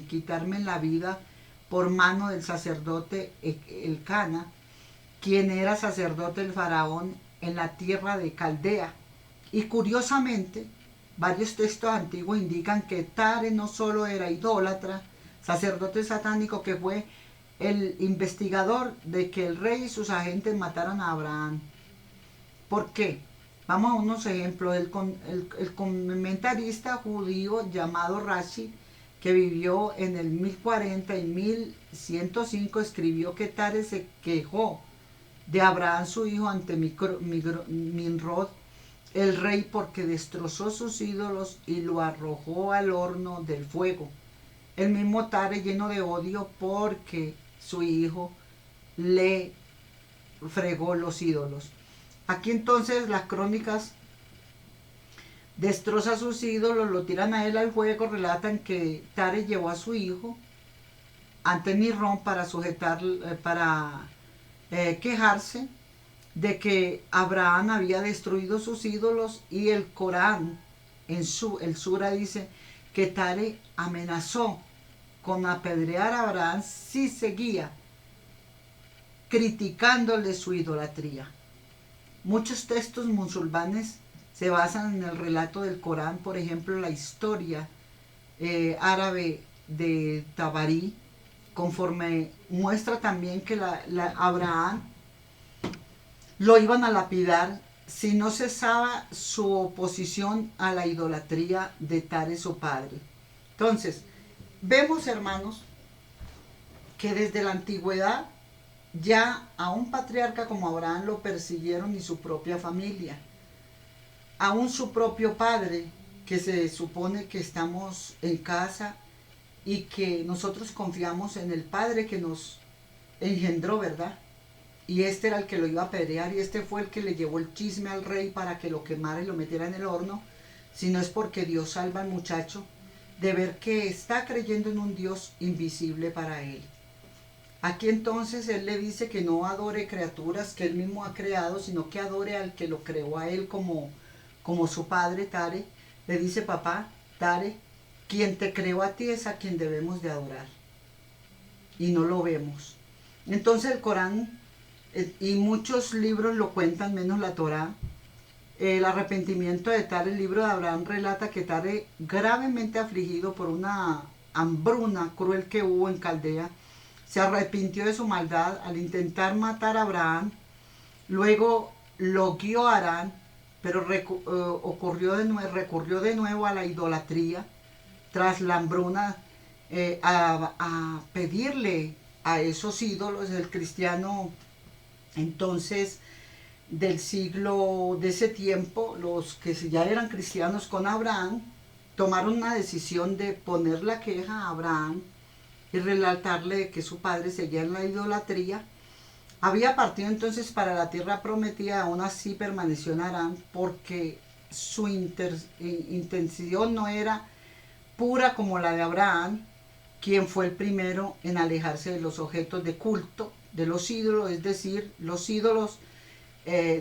quitarme la vida por mano del sacerdote Elcana, quien era sacerdote del faraón en la tierra de Caldea. Y curiosamente, varios textos antiguos indican que Tare no solo era idólatra, sacerdote satánico, que fue el investigador de que el rey y sus agentes mataran a Abraham. ¿Por qué? Vamos a unos ejemplos. El comentarista judío llamado Rashi, que vivió en el 1040 y 1105, escribió que Tare se quejó de Abraham su hijo ante Nimrod, el rey, porque destrozó sus ídolos y lo arrojó al horno del fuego. El mismo Tare, lleno de odio porque su hijo le fregó los ídolos. Aquí entonces las crónicas destroza sus ídolos, lo tiran a él al fuego. Relatan que Tare llevó a su hijo ante Nimrod para quejarse de que Abraham había destruido sus ídolos, y el Corán, el Sura, dice que Tare amenazó con apedrear a Abraham si seguía criticándole su idolatría. Muchos textos musulmanes se basan en el relato del Corán. Por ejemplo, la historia árabe de Tabari, conforme muestra también que Abraham lo iban a lapidar si no cesaba su oposición a la idolatría de Tare, su padre. Entonces, vemos, hermanos, que desde la antigüedad ya a un patriarca como Abraham lo persiguieron y su propia familia. aún su propio padre, que se supone que estamos en casa y que nosotros confiamos en el padre que nos engendró, ¿verdad? Y este era el que lo iba a apedrear y este fue el que le llevó el chisme al rey para que lo quemara y lo metiera en el horno, si no es porque Dios salva al muchacho de ver que está creyendo en un Dios invisible para él. Aquí entonces él le dice que no adore criaturas que él mismo ha creado, sino que adore al que lo creó a él como su padre, Tare. Le dice, papá, Tare, quien te creó a ti es a quien debemos de adorar. Y no lo vemos. Entonces el Corán y muchos libros lo cuentan, menos la Torá. El arrepentimiento de Tare, el libro de Abraham relata que Tare, gravemente afligido por una hambruna cruel que hubo en Caldea, se arrepintió de su maldad al intentar matar a Abraham. Luego lo guió a Harán, pero recurrió de nuevo a la idolatría tras la hambruna, a pedirle a esos ídolos. El cristiano entonces del siglo, de ese tiempo, los que ya eran cristianos con Abraham, tomaron una decisión de poner la queja a Abraham y relatarle que su padre seguía en la idolatría. Había partido entonces para la tierra prometida, aún así permaneció en Harán porque su intención no era pura como la de Abraham, quien fue el primero en alejarse de los objetos de culto, de los ídolos, es decir, los ídolos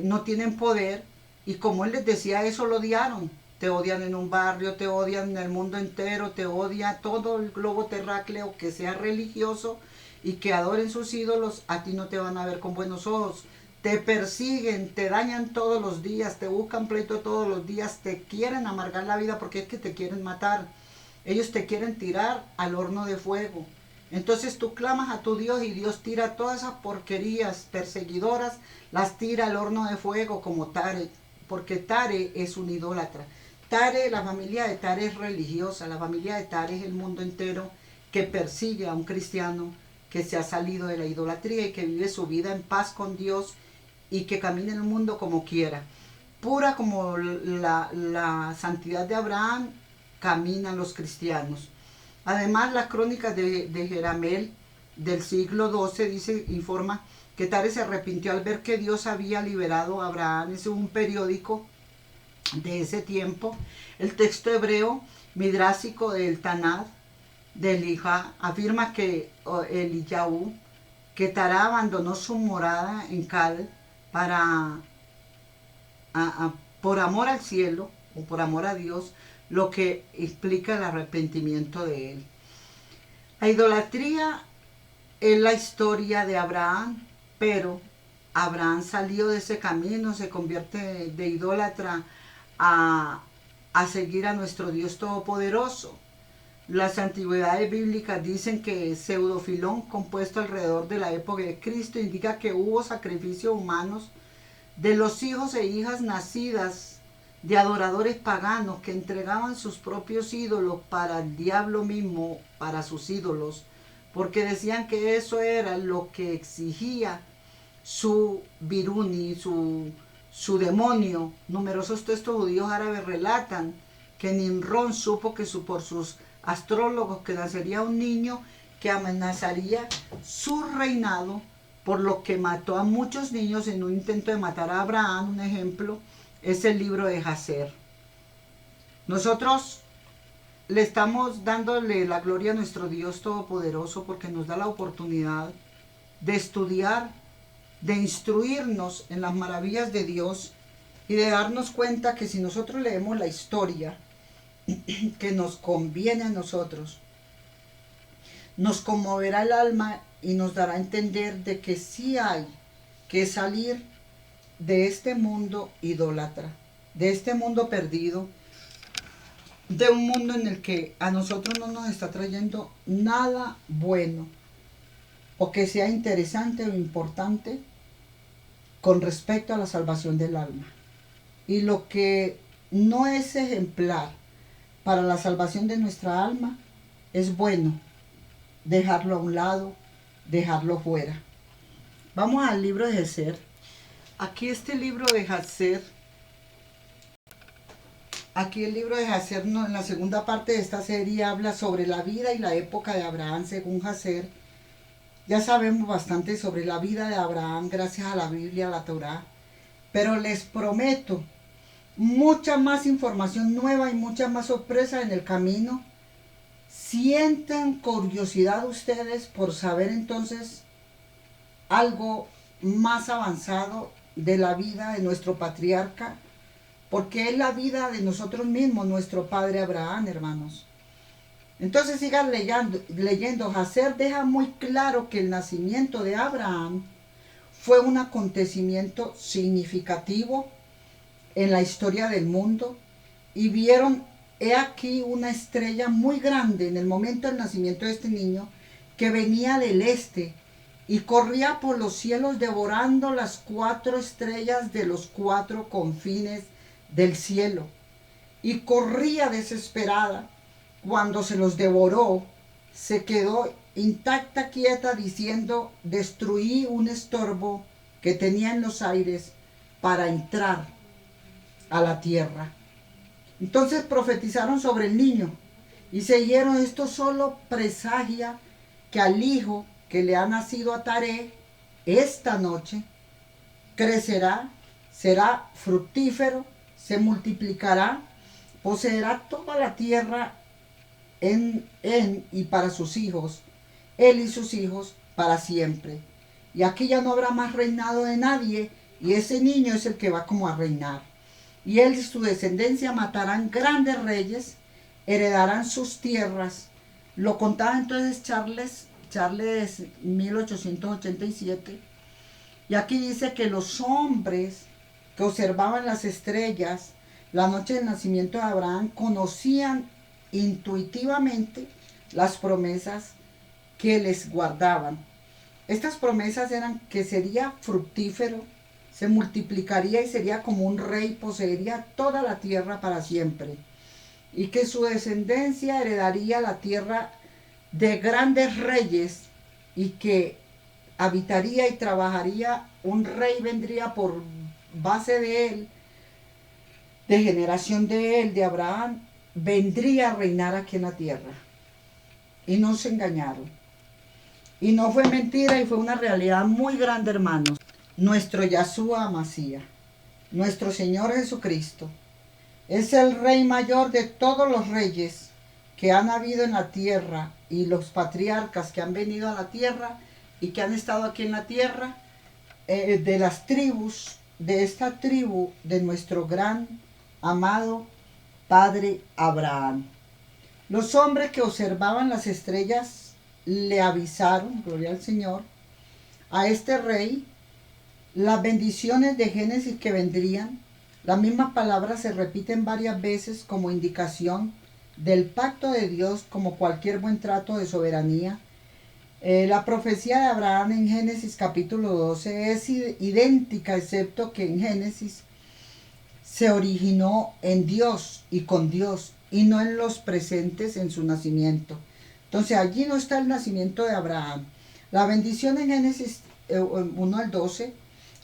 no tienen poder, y como él les decía eso, lo odiaron. Te odian en un barrio, te odian en el mundo entero, te odia todo el globo terráqueo que sea religioso y que adoren sus ídolos. A ti no te van a ver con buenos ojos. Te persiguen, te dañan todos los días, te buscan pleito todos los días, te quieren amargar la vida porque es que te quieren matar. Ellos te quieren tirar al horno de fuego. Entonces tú clamas a tu Dios y Dios tira todas esas porquerías perseguidoras, las tira al horno de fuego como Tare, porque Tare es un idólatra. Tare, la familia de Tare es religiosa, la familia de Tare es el mundo entero que persigue a un cristiano que se ha salido de la idolatría y que vive su vida en paz con Dios y que camina en el mundo como quiera. Pura como la santidad de Abraham, caminan los cristianos. Además, las crónicas de Jeramel del siglo XII informa que Tare se arrepintió al ver que Dios había liberado a Abraham. Es un periódico de ese tiempo. El texto hebreo midrásico del Tanaj, del Elijá, afirma que Eliyahu, que Tara abandonó su morada en Cal para, por amor al cielo o por amor a Dios, lo que explica el arrepentimiento de él. La idolatría es la historia de Abraham, pero Abraham salió de ese camino, se convierte de idólatra a seguir a nuestro Dios Todopoderoso. Las antigüedades bíblicas dicen que Pseudofilón, compuesto alrededor de la época de Cristo, indica que hubo sacrificios humanos de los hijos e hijas nacidas de adoradores paganos que entregaban sus propios ídolos para el diablo mismo, para sus ídolos, porque decían que eso era lo que exigía su Biruni, su demonio. Numerosos textos judíos árabes relatan que Nimrod supo que por sus astrólogos que nacería un niño que amenazaría su reinado, por lo que mató a muchos niños en un intento de matar a Abraham. Un ejemplo es el libro de Jacer. Nosotros le estamos dándole la gloria a nuestro Dios Todopoderoso porque nos da la oportunidad de estudiar, de instruirnos en las maravillas de Dios y de darnos cuenta que si nosotros leemos la historia que nos conviene a nosotros, nos conmoverá el alma y nos dará a entender de que sí hay que salir de este mundo idólatra, de este mundo perdido, de un mundo en el que a nosotros no nos está trayendo nada bueno o que sea interesante o importante con respecto a la salvación del alma. Y lo que no es ejemplar para la salvación de nuestra alma es bueno dejarlo a un lado, dejarlo fuera. Vamos al libro de Jacer. Aquí este libro de Jacer Aquí el libro de Jacer, en la segunda parte de esta serie, habla sobre la vida y la época de Abraham según Jacer. Ya sabemos bastante sobre la vida de Abraham gracias a la Biblia, a la Torá. Pero les prometo mucha más información nueva y mucha más sorpresa en el camino. Sientan curiosidad ustedes por saber entonces algo más avanzado de la vida de nuestro patriarca, porque es la vida de nosotros mismos, nuestro padre Abraham, hermanos. Entonces sigan leyendo. Jacer deja muy claro que el nacimiento de Abraham fue un acontecimiento significativo en la historia del mundo, y vieron, he aquí, una estrella muy grande en el momento del nacimiento de este niño, que venía del este y corría por los cielos devorando las 4 estrellas de los 4 confines del cielo, y corría desesperada. Cuando se los devoró, se quedó intacta, quieta, diciendo: destruí un estorbo que tenía en los aires para entrar a la tierra. Entonces profetizaron sobre el niño y se dijeron: esto solo presagia que al hijo que le ha nacido a Taré esta noche crecerá, será fructífero, se multiplicará, poseerá toda la tierra en y para sus hijos, él y sus hijos para siempre. Y aquí ya no habrá más reinado de nadie, y ese niño es el que va como a reinar. Y él y su descendencia matarán grandes reyes, heredarán sus tierras. Lo contaba entonces Charles 1887. Y aquí dice que los hombres que observaban las estrellas la noche del nacimiento de Abraham conocían intuitivamente las promesas que les guardaban. Estas promesas eran que sería fructífero, se multiplicaría y sería como un rey, poseería toda la tierra para siempre, y que su descendencia heredaría la tierra de grandes reyes, y que habitaría y trabajaría, un rey vendría por base de él, de generación de él, de Abraham, vendría a reinar aquí en la tierra. Y no se engañaron. Y no fue mentira, y fue una realidad muy grande, hermanos. Nuestro Yahshua Masía, nuestro Señor Jesucristo, es el Rey mayor de todos los reyes que han habido en la tierra, y los patriarcas que han venido a la tierra y que han estado aquí en la tierra, de las tribus, de esta tribu de nuestro gran amado Padre Abraham. Los hombres que observaban las estrellas le avisaron, gloria al Señor, a este rey las bendiciones de Génesis que vendrían. Las mismas palabras se repiten varias veces como indicación del pacto de Dios, como cualquier buen trato de soberanía. La profecía de Abraham en Génesis capítulo 12 es idéntica, excepto que en Génesis se originó en Dios y con Dios, y no en los presentes en su nacimiento. Entonces allí no está el nacimiento de Abraham. La bendición en Génesis 1 al 12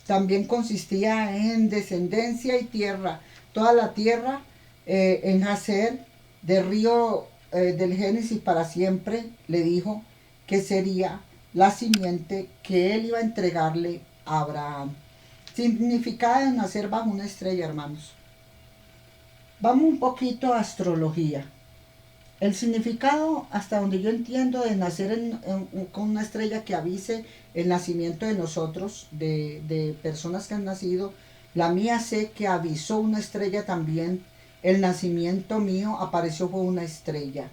también consistía en descendencia y tierra. Toda la tierra en Jacer, del río del Génesis para siempre, le dijo que sería la simiente que él iba a entregarle a Abraham. Significado de nacer bajo una estrella, hermanos. Vamos un poquito a astrología. El significado, hasta donde yo entiendo, de nacer con una estrella que avise el nacimiento de nosotros, de personas que han nacido. La mía sé que avisó una estrella también. El nacimiento mío apareció por una estrella.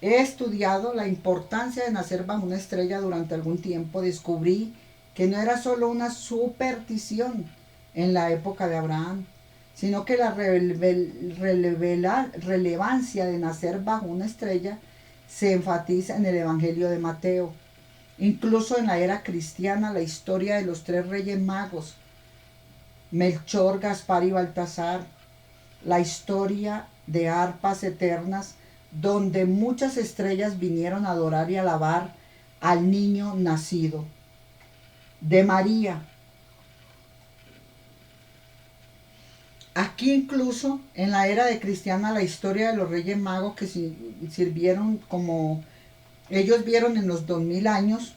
He estudiado la importancia de nacer bajo una estrella durante algún tiempo. Descubrí que no era solo una superstición en la época de Abraham, sino que la relevancia de nacer bajo una estrella se enfatiza en el Evangelio de Mateo. Incluso en la era cristiana, la historia de los 3 reyes magos, Melchor, Gaspar y Baltasar, la historia de arpas eternas, donde muchas estrellas vinieron a adorar y alabar al niño nacido, de María, Aquí incluso en la era de cristiana la historia de los Reyes Magos que sirvieron como ellos vieron en los 2000 años,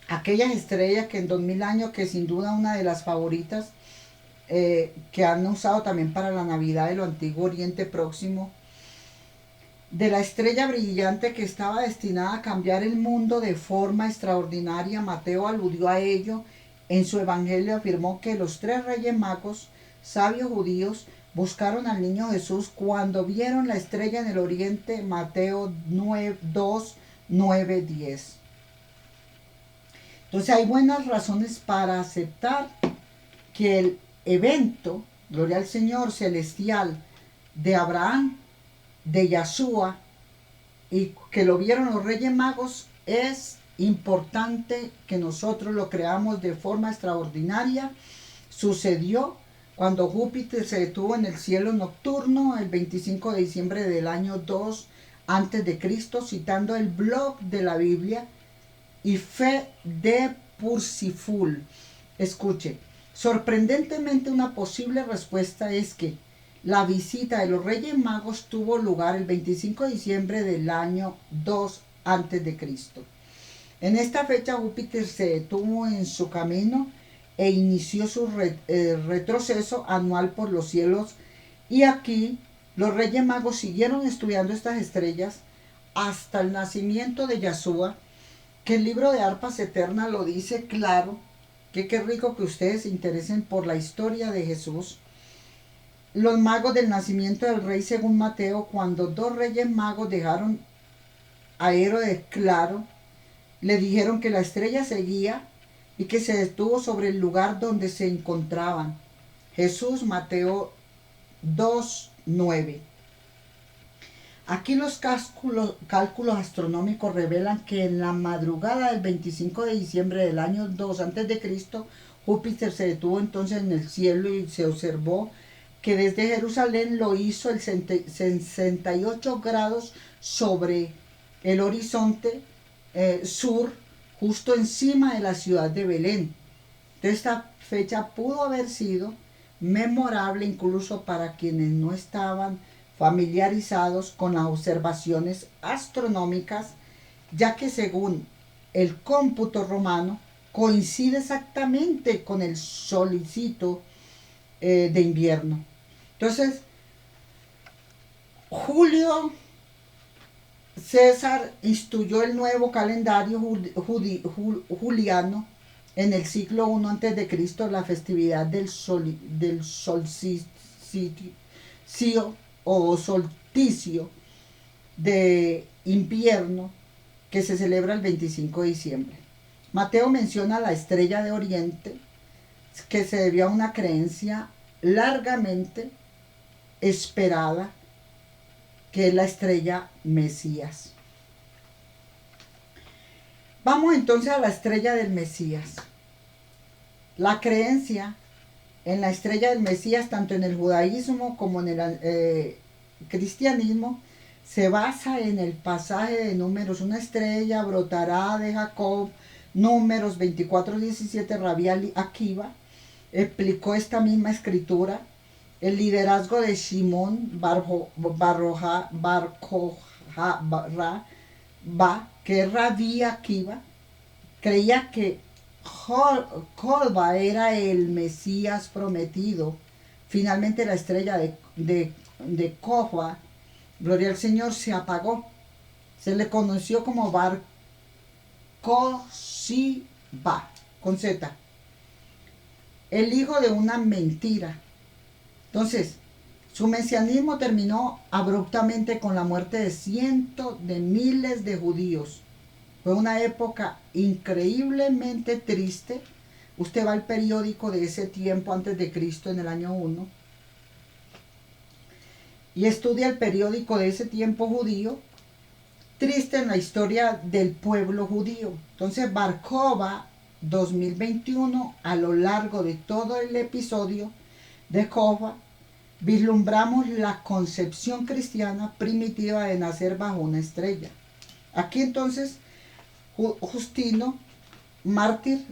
aquellas estrellas que en 2000 años, que sin duda una de las favoritas, que han usado también para la Navidad de lo antiguo Oriente Próximo, de la estrella brillante que estaba destinada a cambiar el mundo de forma extraordinaria. Mateo aludió a ello en su evangelio, afirmó que los 3 Reyes Magos, sabios judíos, buscaron al niño Jesús cuando vieron la estrella en el oriente. Mateo 2, 9, 10. Entonces hay buenas razones para aceptar que el evento, gloria al Señor, celestial de Abraham, de Yahshua, y que lo vieron los Reyes Magos, es importante que nosotros lo creamos de forma extraordinaria. Sucedió cuando Júpiter se detuvo en el cielo nocturno el 25 de diciembre del año 2 antes de Cristo, citando el blog de la Biblia y fe de Pursiful. Escuche, sorprendentemente una posible respuesta es que la visita de los Reyes Magos tuvo lugar el 25 de diciembre del año 2 antes de Cristo. En esta fecha Júpiter se detuvo en su camino e inició su retroceso anual por los cielos, y aquí los Reyes Magos siguieron estudiando estas estrellas hasta el nacimiento de Yahshua, que el libro de Arpas Eternas lo dice claro, que qué rico que ustedes se interesen por la historia de Jesús. Los magos del nacimiento del rey según Mateo, cuando 2 Reyes Magos dejaron a Herodes claro, le dijeron que la estrella seguía y que se detuvo sobre el lugar donde se encontraban. Jesús, Mateo 2, 9. Aquí los cálculos astronómicos revelan que en la madrugada del 25 de diciembre del año 2 a.C., Júpiter se detuvo entonces en el cielo y se observó que desde Jerusalén lo hizo el 68 grados sobre el horizonte sur, justo encima de la ciudad de Belén. Esta fecha pudo haber sido memorable incluso para quienes no estaban familiarizados con las observaciones astronómicas, ya que según el cómputo romano coincide exactamente con el solsticio de invierno. Entonces, Julio César instituyó el nuevo calendario juliano en el siglo I a.C., la festividad del solsticio o solsticio de invierno, que se celebra el 25 de diciembre. Mateo menciona la estrella de Oriente, que se debió a una creencia largamente esperada, que es la estrella Mesías. Vamos entonces a la estrella del Mesías. La creencia en la estrella del Mesías, tanto en el judaísmo como en el cristianismo, se basa en el pasaje de Números: una estrella brotará de Jacob. Números 24:17. Rabí Akiva explicó esta misma escritura. El liderazgo de Shimon Bar Kokhba, que es Rabí Akiva, creía que Kolba era el Mesías prometido. Finalmente la estrella de Kokhba, gloria al Señor, se apagó. Se le conoció como Bar Kokhba, con Z, el hijo de una mentira. Entonces, su mesianismo terminó abruptamente con la muerte de cientos de miles de judíos. Fue una época increíblemente triste. Usted va al periódico de ese tiempo antes de Cristo, en el año 1, y estudia el periódico de ese tiempo judío, triste en la historia del pueblo judío. Entonces, Bar Kokhba 2021, a lo largo de todo el episodio de Kokhba, vislumbramos la concepción cristiana primitiva de nacer bajo una estrella. Aquí entonces Justino, mártir,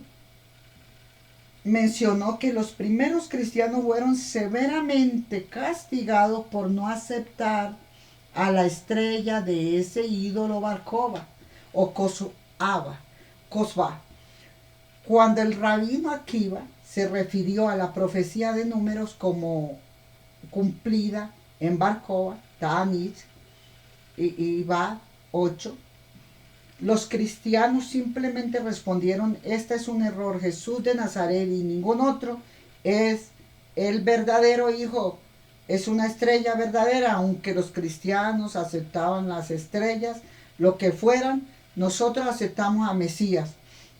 mencionó que los primeros cristianos fueron severamente castigados por no aceptar a la estrella de ese ídolo Barcova o Cosba. Cuando el rabino Akiva se refirió a la profecía de números como cumplida en Barcova, Ta'anit y Bad 8, los cristianos simplemente respondieron: este es un error, Jesús de Nazaret y ningún otro es el verdadero Hijo, es una estrella verdadera. Aunque los cristianos aceptaban las estrellas, lo que fueran, nosotros aceptamos a Mesías.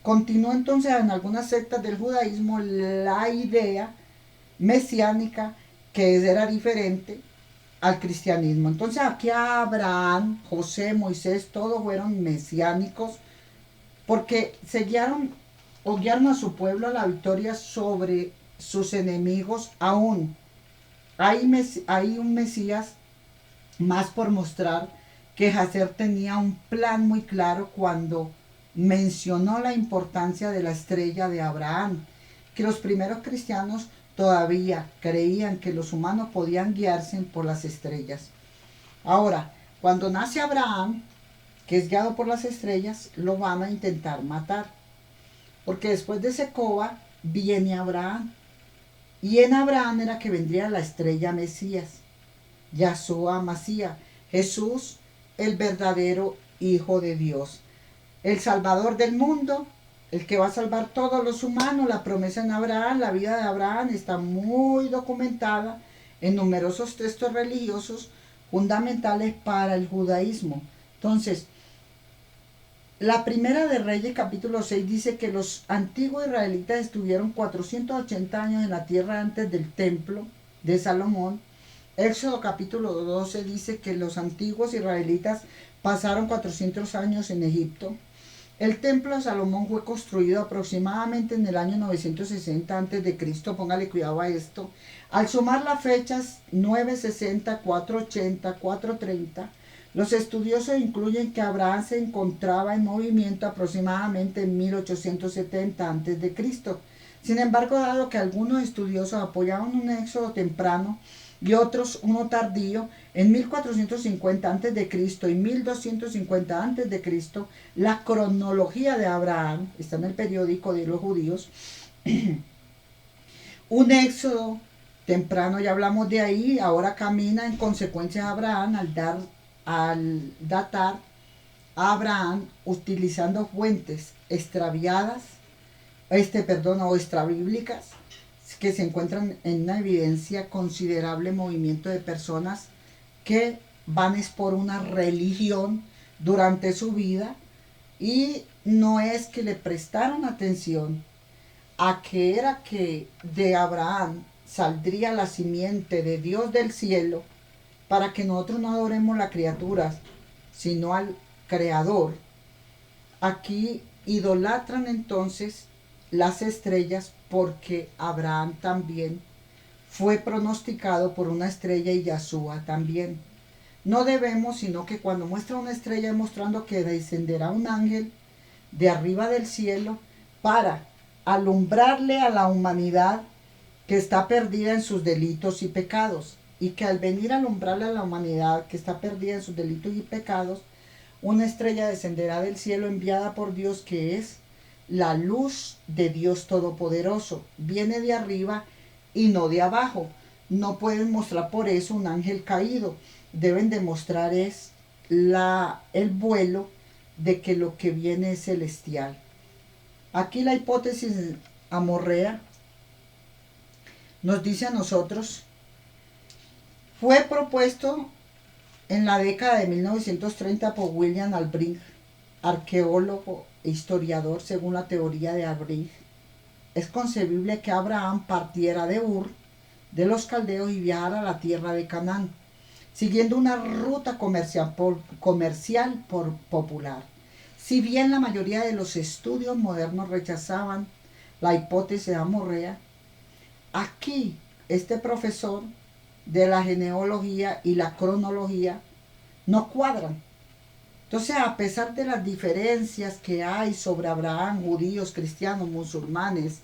Continuó entonces en algunas sectas del judaísmo la idea mesiánica que era diferente al cristianismo. Entonces aquí Abraham, José, Moisés, todos fueron mesiánicos porque guiaron a su pueblo a la victoria sobre sus enemigos. Aún hay un Mesías más por mostrar que Hazer tenía un plan muy claro cuando mencionó la importancia de la estrella de Abraham, que los primeros cristianos todavía creían que los humanos podían guiarse por las estrellas. Ahora, cuando nace Abraham, que es guiado por las estrellas, lo van a intentar matar, porque después de Secoba viene Abraham, y en Abraham era que vendría la estrella Mesías, Yahshua Masía, Jesús, el verdadero Hijo de Dios, el Salvador del mundo, el que va a salvar todos los humanos. La promesa en Abraham, la vida de Abraham está muy documentada en numerosos textos religiosos fundamentales para el judaísmo. Entonces, la primera de Reyes capítulo 6 dice que los antiguos israelitas estuvieron 480 años en la tierra antes del templo de Salomón. Éxodo capítulo 12 dice que los antiguos israelitas pasaron 400 años en Egipto. El templo de Salomón fue construido aproximadamente en el año 960 a.C., póngale cuidado a esto. Al sumar las fechas 960, 480, 430, los estudiosos incluyen que Abraham se encontraba en movimiento aproximadamente en 1870 a.C. Sin embargo, dado que algunos estudiosos apoyaban un éxodo temprano y otros uno tardío, en 1450 a.C. y 1250 a.C., la cronología de Abraham, está en el periódico de los judíos, un éxodo temprano, ya hablamos de ahí, ahora camina en consecuencia de Abraham al datar a Abraham utilizando fuentes extraviadas, o extrabíblicas, que se encuentran en una evidencia considerable movimiento de personas que van es por una religión durante su vida, y no es que le prestaron atención a que era que de Abraham saldría la simiente de Dios del cielo, para que nosotros no adoremos la criatura, sino al Creador. Aquí idolatran entonces las estrellas, porque Abraham también fue pronosticado por una estrella y Yahshua también. No debemos, sino que cuando muestra una estrella, mostrando que descenderá un ángel de arriba del cielo para alumbrarle a la humanidad que está perdida en sus delitos y pecados, y que al venir a alumbrarle a la humanidad que está perdida en sus delitos y pecados, una estrella descenderá del cielo enviada por Dios, que es la luz de Dios Todopoderoso. Viene de arriba y no de abajo. No pueden mostrar por eso un ángel caído. Deben demostrar es el vuelo de que lo que viene es celestial. Aquí la hipótesis amorrea nos dice a nosotros: fue propuesto en la década de 1930 por William Albrecht, arqueólogo e historiador. Según la teoría de Albrecht, es concebible que Abraham partiera de Ur de los caldeos y viajara a la tierra de Canaán, siguiendo una ruta comercial popular. Si bien la mayoría de los estudios modernos rechazaban la hipótesis amorrea, aquí este profesor de la genealogía y la cronología no cuadran. Entonces, a pesar de las diferencias que hay sobre Abraham, judíos, cristianos, musulmanes,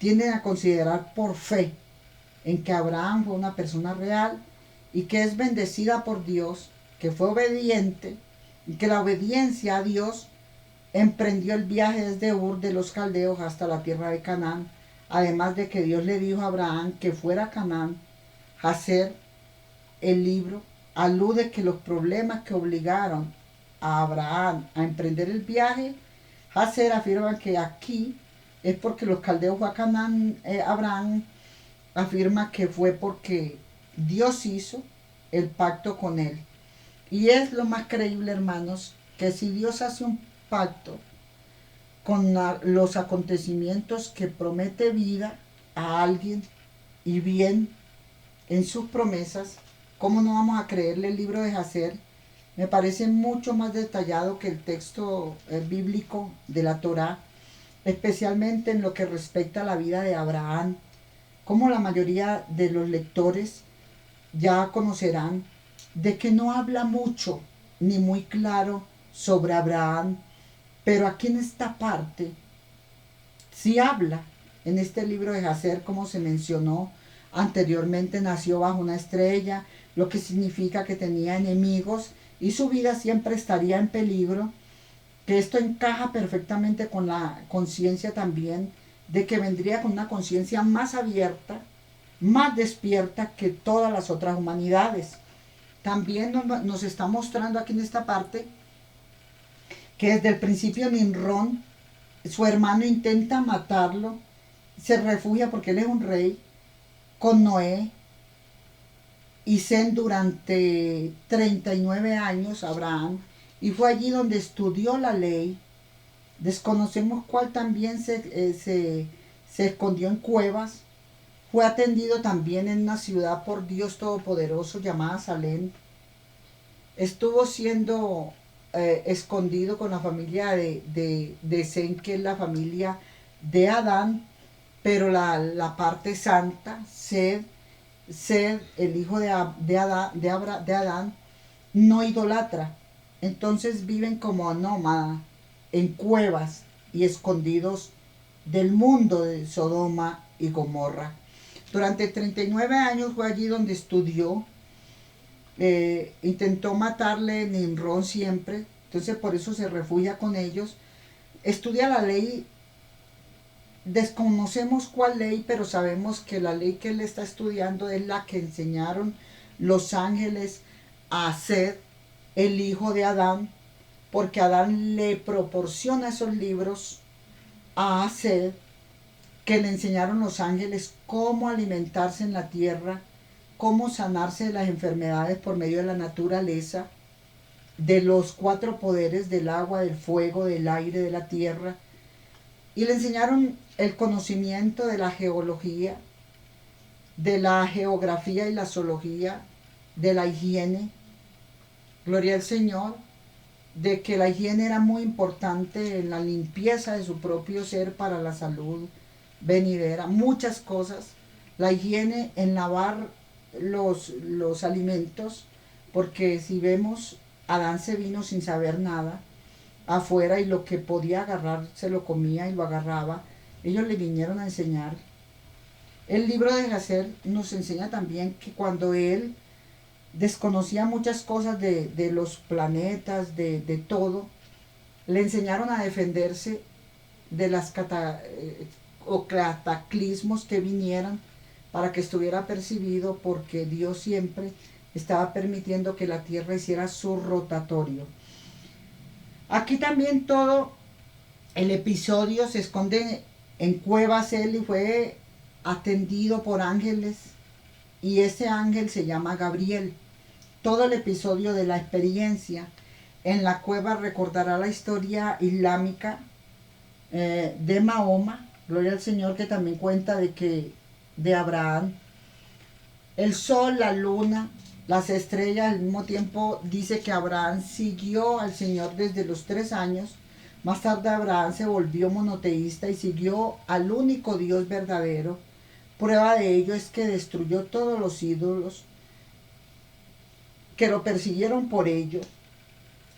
tienden a considerar por fe en que Abraham fue una persona real y que es bendecida por Dios, que fue obediente y que la obediencia a Dios emprendió el viaje desde Ur de los Caldeos hasta la tierra de Canaán, además de que Dios le dijo a Abraham que fuera a Canaán. Hacer el libro alude que los problemas que obligaron a Abraham a emprender el viaje, Hacer afirma que aquí es porque los caldeos fue a Canaán. Abraham afirma que fue porque Dios hizo el pacto con él. Y es lo más creíble, hermanos, que si Dios hace un pacto con los acontecimientos que promete vida a alguien y bien en sus promesas, ¿cómo no vamos a creerle el libro de Hacer? Me parece mucho más detallado que el texto bíblico de la Torá, especialmente en lo que respecta a la vida de Abraham. Como la mayoría de los lectores ya conocerán, de que no habla mucho ni muy claro sobre Abraham, pero aquí en esta parte sí habla. En este libro de Hacer, como se mencionó anteriormente, nació bajo una estrella, lo que significa que tenía enemigos y su vida siempre estaría en peligro, que esto encaja perfectamente con la conciencia también de que vendría con una conciencia más abierta, más despierta que todas las otras humanidades. También nos está mostrando aquí en esta parte que desde el principio Nimrod, su hermano, intenta matarlo, se refugia porque él es un rey, con Noé y Sem durante 39 años, Abraham, y fue allí donde estudió la ley. Desconocemos cuál también se escondió en cuevas. Fue atendido también en una ciudad por Dios Todopoderoso llamada Salem. Estuvo siendo escondido con la familia de Sem, que es la familia de Adán, pero la parte santa, Sed, el hijo de Adán, no idolatra. Entonces viven como nómadas en cuevas y escondidos del mundo de Sodoma y Gomorra. Durante 39 años fue allí donde estudió. Intentó matarle Nimrod siempre, entonces por eso se refugia con ellos. Estudia la ley. Desconocemos cuál ley, pero sabemos que la ley que él está estudiando es la que enseñaron los ángeles a Sed, el hijo de Adán, porque Adán le proporciona esos libros a Sed, que le enseñaron los ángeles cómo alimentarse en la tierra, cómo sanarse de las enfermedades por medio de la naturaleza, de los 4 poderes del agua, del fuego, del aire, de la tierra. Y le enseñaron el conocimiento de la geología, de la geografía y la zoología, de la higiene. Gloria al Señor, de que la higiene era muy importante en la limpieza de su propio ser para la salud venidera. Muchas cosas. La higiene en lavar los alimentos, porque si vemos, Adán se vino sin saber nada afuera y lo que podía agarrar se lo comía y lo agarraba. Ellos le vinieron a enseñar. El libro de Hacer nos enseña también que cuando él desconocía muchas cosas de los planetas, de todo, le enseñaron a defenderse de las cataclismos que vinieran, para que estuviera percibido, porque Dios siempre estaba permitiendo que la tierra hiciera su rotatorio. Aquí también todo el episodio se esconde en cuevas. Él fue atendido por ángeles y ese ángel se llama Gabriel. Todo el episodio de la experiencia en la cueva recordará la historia islámica de Mahoma, gloria al Señor, que también cuenta de Abraham. El sol, la luna, las estrellas, al mismo tiempo dice que Abraham siguió al Señor desde los 3 años. Más tarde Abraham se volvió monoteísta y siguió al único Dios verdadero. Prueba de ello es que destruyó todos los ídolos que lo persiguieron por ello.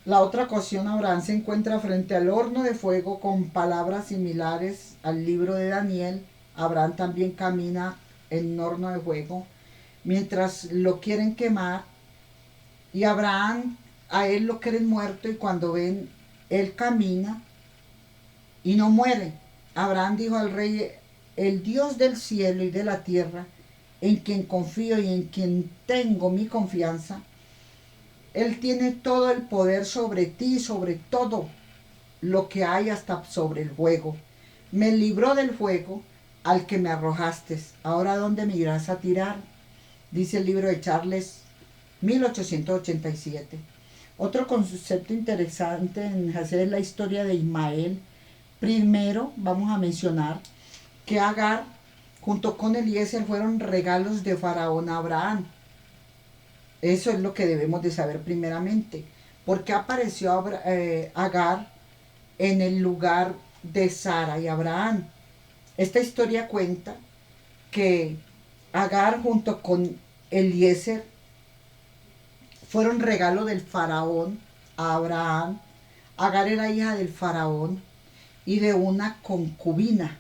La otra ocasión, Abraham se encuentra frente al horno de fuego con palabras similares al libro de Daniel, Abraham también camina en un horno de fuego mientras lo quieren quemar, y Abraham, a él lo quieren muerto, y cuando ven, él camina y no muere. Abraham dijo al rey: el Dios del cielo y de la tierra, en quien confío y en quien tengo mi confianza, Él tiene todo el poder sobre ti y sobre todo lo que hay, hasta sobre el fuego. Me libró del fuego al que me arrojaste. Ahora, ¿dónde me irás a tirar? Dice el libro de Charles, 1887. Otro concepto interesante en hacer es la historia de Ismael. Primero vamos a mencionar que Agar junto con Eliezer fueron regalos de Faraón a Abraham. Eso es lo que debemos de saber primeramente. ¿Por qué apareció Agar en el lugar de Sara y Abraham? Esta historia cuenta que Agar junto con Eliezer fueron regalo del faraón a Abraham. Agar era hija del faraón y de una concubina.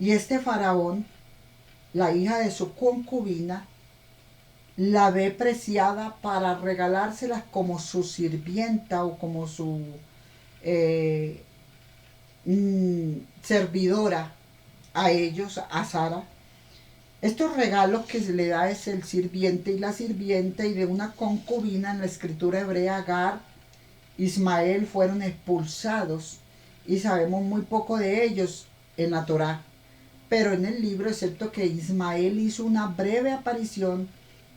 Y este faraón, la hija de su concubina, la ve preciada para regalárselas como su sirvienta o como su servidora a ellos, a Sara. Estos regalos que se le da es el sirviente y la sirvienta, y de una concubina en la escritura hebrea, Agar, Ismael fueron expulsados, y sabemos muy poco de ellos en la Torá. Pero en el libro, excepto que Ismael hizo una breve aparición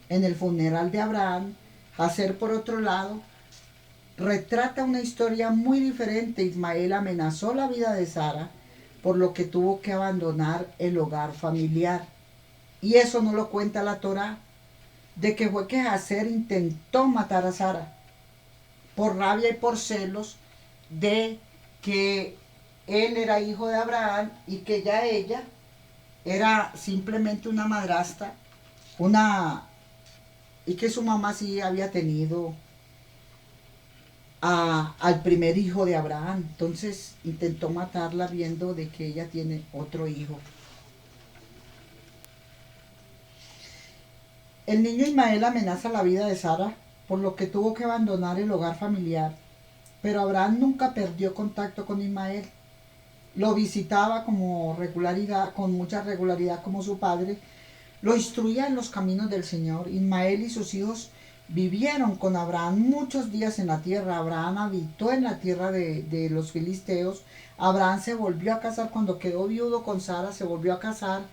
en el funeral de Abraham, Hazer, por otro lado, retrata una historia muy diferente. Ismael amenazó la vida de Sara, por lo que tuvo que abandonar el hogar familiar. Y eso no lo cuenta la Torá, de que fue que Hazer intentó matar a Sara por rabia y por celos de que él era hijo de Abraham y que ya ella era simplemente una madrastra, y que su mamá sí había tenido al primer hijo de Abraham. Entonces intentó matarla viendo de que ella tiene otro hijo. El niño Ismael amenaza la vida de Sara, por lo que tuvo que abandonar el hogar familiar. Pero Abraham nunca perdió contacto con Ismael. Lo visitaba con mucha regularidad como su padre. Lo instruía en los caminos del Señor. Ismael y sus hijos vivieron con Abraham muchos días en la tierra. Abraham habitó en la tierra de los filisteos. Abraham se volvió a casar cuando quedó viudo con Sara, se volvió a casar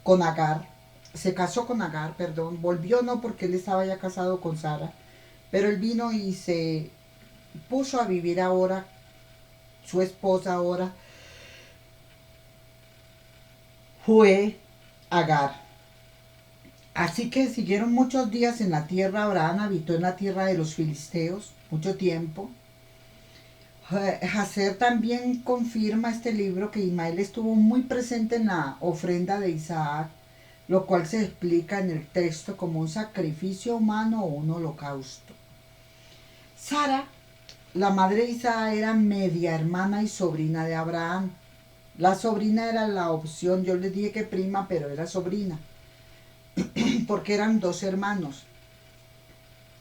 con Agar. Se casó con Agar, perdón. Volvió no, porque él estaba ya casado con Sara. Pero él vino y se puso a vivir ahora, su esposa ahora fue Agar. Así que siguieron muchos días en la tierra. Abraham habitó en la tierra de los filisteos mucho tiempo. Hazer también confirma este libro que Ismael estuvo muy presente en la ofrenda de Isaac, lo cual se explica en el texto como un sacrificio humano o un holocausto. Sara, la madre de Isaac, era media hermana y sobrina de Abraham. La sobrina era la opción, yo les dije que prima, pero era sobrina, porque eran dos hermanos.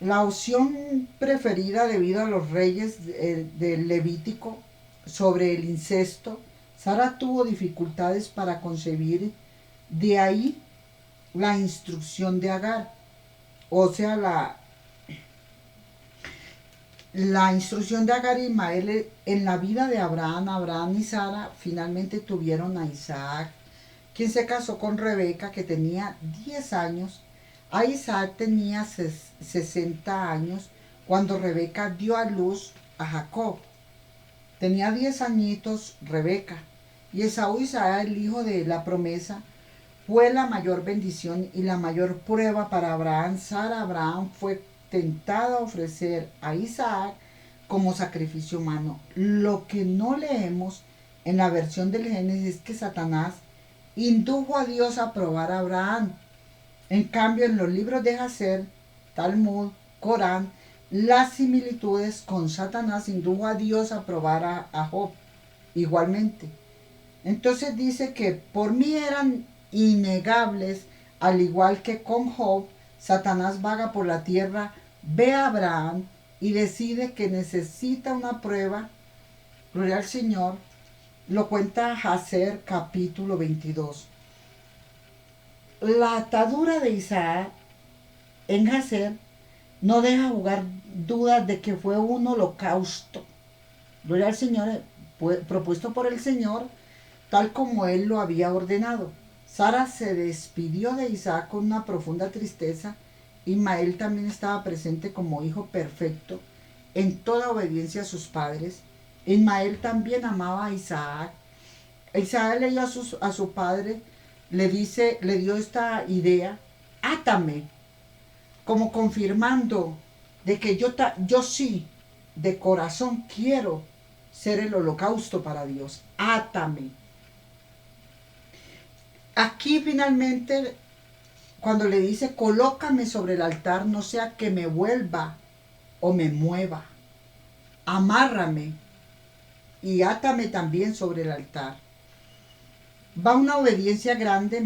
La opción preferida debido a los reyes del Levítico sobre el incesto. Sara tuvo dificultades para concebir, de ahí la instrucción de Agar. O sea, la instrucción de Agar y Ismael en la vida de Abraham. Abraham y Sara finalmente tuvieron a Isaac, quien se casó con Rebeca, que tenía 10 años. A Isaac tenía 60 años cuando Rebeca dio a luz a Jacob. Tenía 10 añitos Rebeca. Y Esaú, Isaac, el hijo de la promesa, fue la mayor bendición y la mayor prueba para Abraham. Sara, Abraham fue tentado a ofrecer a Isaac como sacrificio humano. Lo que no leemos en la versión del Génesis es que Satanás indujo a Dios a probar a Abraham. En cambio, en los libros de Hazer, Talmud, Corán, las similitudes con Satanás indujo a Dios a probar a Job igualmente. Entonces dice que por mí eran innegables, al igual que con Job, Satanás vaga por la tierra, ve a Abraham y decide que necesita una prueba. Gloria al Señor. Lo cuenta Jacer capítulo 22. La atadura de Isaac en Jacer no deja jugar dudas de que fue un holocausto. Gloria al Señor, propuesto por el Señor, tal como él lo había ordenado. Sara se despidió de Isaac con una profunda tristeza. Ismael también estaba presente como hijo perfecto, en toda obediencia a sus padres. Ismael también amaba a Isaac. Isaac le dio a su padre, le dio esta idea: átame, como confirmando de que yo sí, de corazón quiero ser el holocausto para Dios. Átame. Aquí finalmente, cuando le dice, colócame sobre el altar, no sea que me vuelva o me mueva. Amárrame y átame también sobre el altar. Va una obediencia grande,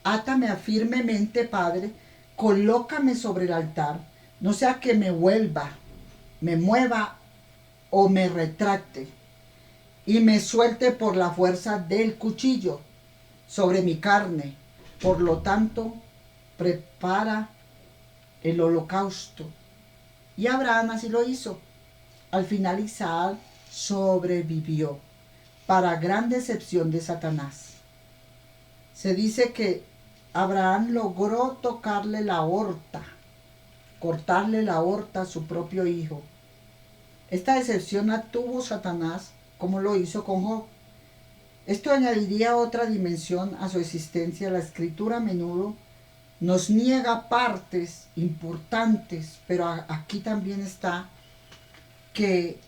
átame firmemente, Padre, colócame sobre el altar, no sea que me vuelva, me mueva o me retracte y me suelte por la fuerza del cuchillo sobre mi carne. Por lo tanto, prepara el holocausto. Y Abraham así lo hizo. Al final Isaac sobrevivió, para gran decepción de Satanás. Se dice que Abraham logró tocarle la aorta, cortarle la aorta a su propio hijo. Esta decepción la tuvo Satanás, como lo hizo con Job. Esto añadiría otra dimensión a su existencia. La Escritura a menudo nos niega partes importantes, pero aquí también está que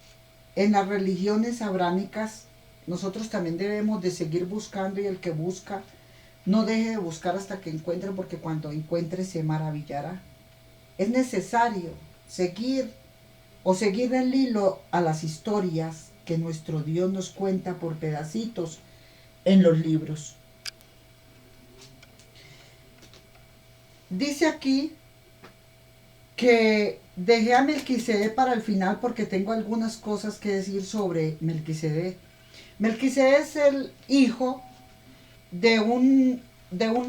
en las religiones abrámicas nosotros también debemos de seguir buscando, y el que busca no deje de buscar hasta que encuentre, porque cuando encuentre se maravillará. Es necesario seguir el hilo a las historias que nuestro Dios nos cuenta por pedacitos en los libros. Dice aquí que dejé a Melquisedec para el final porque tengo algunas cosas que decir sobre Melquisedec. Melquisedec es el hijo de un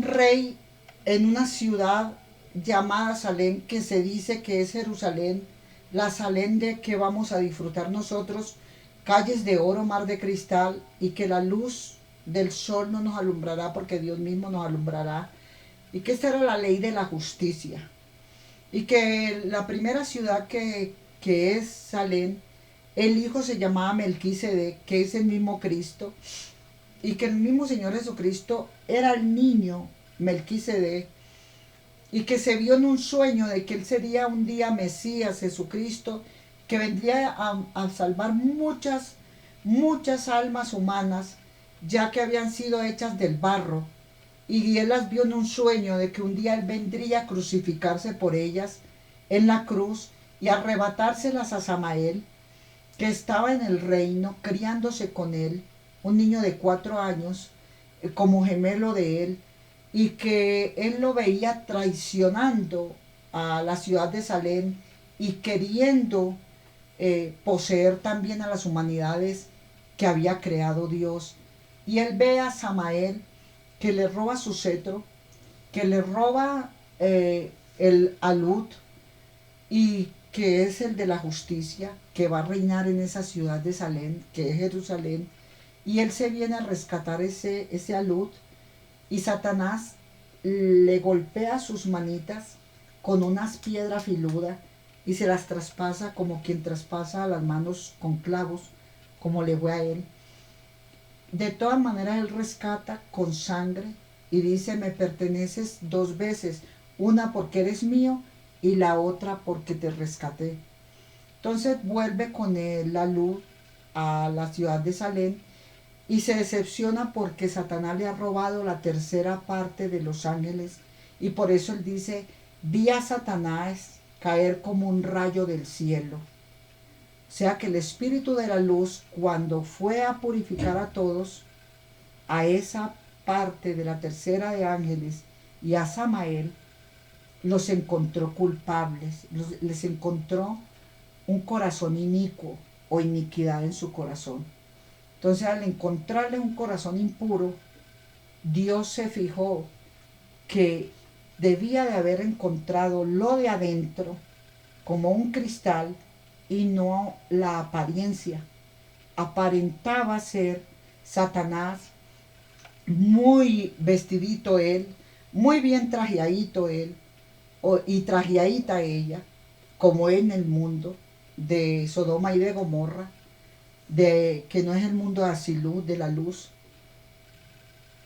rey en una ciudad llamada Salem, que se dice que es Jerusalén, la Salem de que vamos a disfrutar nosotros, calles de oro, mar de cristal, y que la luz del sol no nos alumbrará porque Dios mismo nos alumbrará, y que esta era la ley de la justicia, y que la primera ciudad que es Salem, el hijo se llamaba Melquisedec, que es el mismo Cristo, y que el mismo Señor Jesucristo era el niño Melquisedec, y que se vio en un sueño de que él sería un día Mesías, Jesucristo, que vendría a salvar muchas almas humanas, ya que habían sido hechas del barro, y él las vio en un sueño de que un día él vendría a crucificarse por ellas en la cruz y arrebatárselas a Samael, que estaba en el reino, criándose con él, un niño de 4 años, como gemelo de él, y que él lo veía traicionando a la ciudad de Salem y queriendo poseer también a las humanidades que había creado Dios. Y él ve a Samael, que le roba su cetro, que le roba el alud, y que es el de la justicia, que va a reinar en esa ciudad de Salem, que es Jerusalén, y él se viene a rescatar ese alud, y Satanás le golpea sus manitas con unas piedras filudas y se las traspasa como quien traspasa a las manos con clavos, como le fue a él. De todas maneras él rescata con sangre y dice: me perteneces 2 veces, una porque eres mío y la otra porque te rescaté. Entonces vuelve con la luz a la ciudad de Salem y se decepciona porque Satanás le ha robado la 3ª parte de los ángeles, y por eso él dice: vi a Satanás caer como un rayo del cielo. O sea que el espíritu de la luz, cuando fue a purificar a todos, a esa parte de la tercera de ángeles y a Samael, los encontró culpables, les encontró un corazón inicuo o iniquidad en su corazón. Entonces, al encontrarle un corazón impuro, Dios se fijó que debía de haber encontrado lo de adentro como un cristal y no la apariencia. Aparentaba ser Satanás, muy vestidito él, muy bien trajeadito él, y trajeadita ella, como en el mundo de Sodoma y de Gomorra, que no es el mundo de Asilú, de la luz.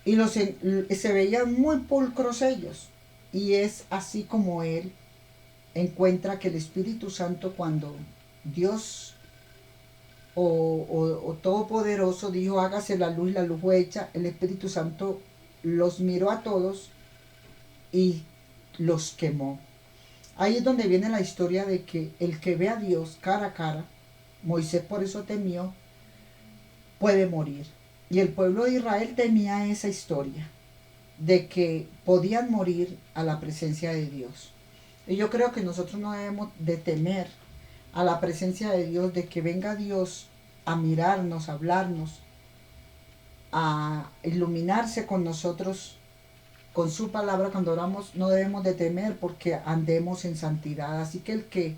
Y se veían muy pulcros ellos. Y es así como él encuentra que el Espíritu Santo, cuando Dios o Todopoderoso dijo hágase la luz fue hecha, el Espíritu Santo los miró a todos y los quemó. Ahí es donde viene la historia de que el que ve a Dios cara a cara, Moisés por eso temió, puede morir. Y el pueblo de Israel temía esa historia, de que podían morir a la presencia de Dios. Y yo creo que nosotros no debemos de temer a la presencia de Dios, de que venga Dios a mirarnos, a hablarnos, a iluminarse con nosotros, con su palabra cuando oramos. No debemos de temer porque andemos en santidad. Así que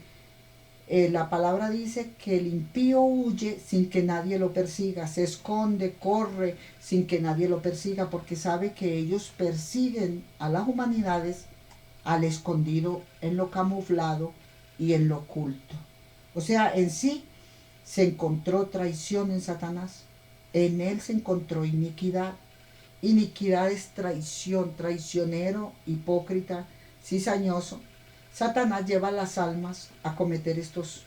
la palabra dice que el impío huye sin que nadie lo persiga, se esconde, corre sin que nadie lo persiga, porque sabe que ellos persiguen a las humanidades al escondido, en lo camuflado y en lo oculto. O sea, en sí se encontró traición en Satanás, en él se encontró iniquidad. Iniquidad es traición, traicionero, hipócrita, cizañoso. Satanás lleva a las almas a cometer estos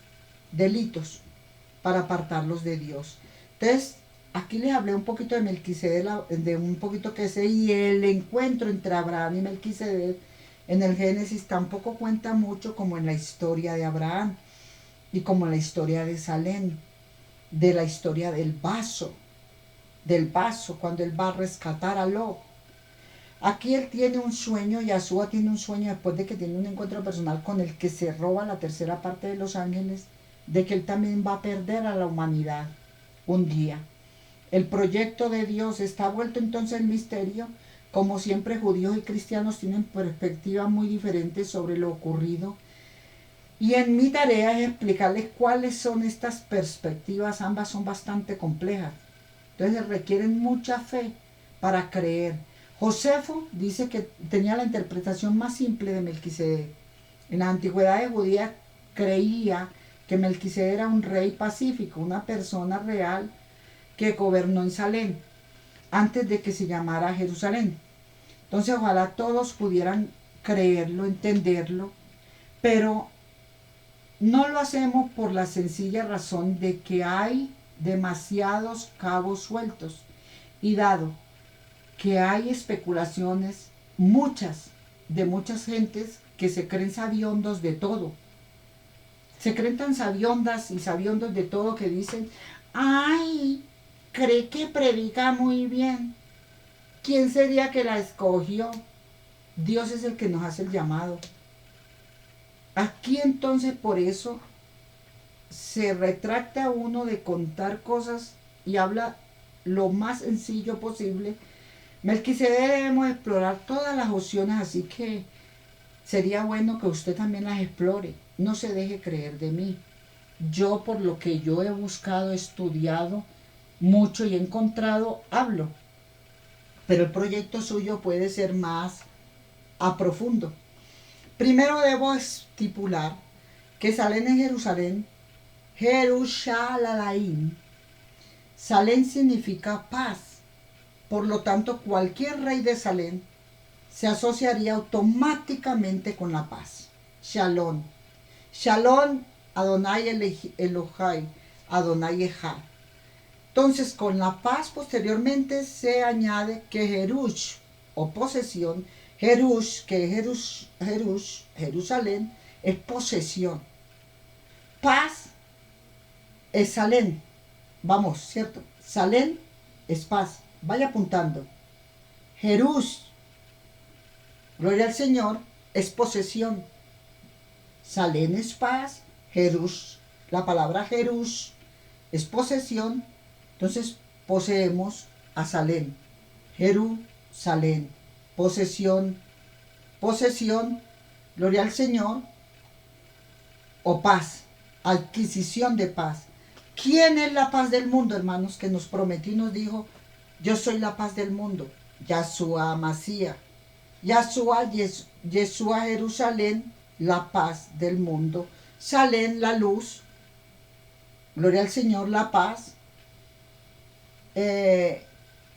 delitos para apartarlos de Dios. Entonces, aquí les hablé un poquito de Melquisedec, de un poquito que sé, y el encuentro entre Abraham y Melquisedec en el Génesis tampoco cuenta mucho como en la historia de Abraham y como en la historia de Salem, de la historia del vaso, cuando él va a rescatar a Lot. Aquí él tiene un sueño, Yahshua tiene un sueño después de que tiene un encuentro personal con el que se roba la tercera parte de los ángeles, de que él también va a perder a la humanidad un día. El proyecto de Dios está vuelto entonces en misterio. Como siempre, judíos y cristianos tienen perspectivas muy diferentes sobre lo ocurrido. Y en mi tarea es explicarles cuáles son estas perspectivas. Ambas son bastante complejas. Entonces requieren mucha fe para creer. Josefo dice que tenía la interpretación más simple de Melquisedec. En la antigüedad judía creía que Melquisedec era un rey pacífico, una persona real que gobernó en Salem antes de que se llamara Jerusalén. Entonces ojalá todos pudieran creerlo, entenderlo, pero no lo hacemos por la sencilla razón de que hay demasiados cabos sueltos, y dado que hay especulaciones, de muchas gentes que se creen sabiondos de todo. Se creen tan sabiondas y sabiondos de todo que dicen, ay, cree que predica muy bien. ¿Quién sería que la escogió? Dios es el que nos hace el llamado. Aquí entonces por eso se retracta uno de contar cosas y habla lo más sencillo posible. Melquisedec debemos explorar todas las opciones, así que sería bueno que usted también las explore. No se deje creer de mí. Yo, por lo que yo he buscado, he estudiado mucho y he encontrado, hablo. Pero el proyecto suyo puede ser más a profundo. Primero debo estipular que Salem es Jerusalén, Jerusalén. Salem significa paz. Por lo tanto, cualquier rey de Salem se asociaría automáticamente con la paz. Shalom. Shalom, Adonai Elohai, Adonai Echad. Entonces, con la paz posteriormente se añade que Jerush, o posesión, Jerush, que es Jerusalén, es posesión. Paz es Salem. Vamos, ¿cierto? Salem es paz. vaya apuntando. Jerús, gloria al Señor, es posesión. Salén es paz, Jerús, la palabra Jerús es posesión, entonces poseemos a Salén. Jerusalén, posesión, posesión, gloria al Señor, o paz, adquisición de paz. ¿Quién es la paz del mundo, hermanos? Que nos prometió y nos dijo, yo soy la paz del mundo. Yahshua Masía, Yahshua Jerusalén, la paz del mundo. Salén, la luz, gloria al Señor, la paz.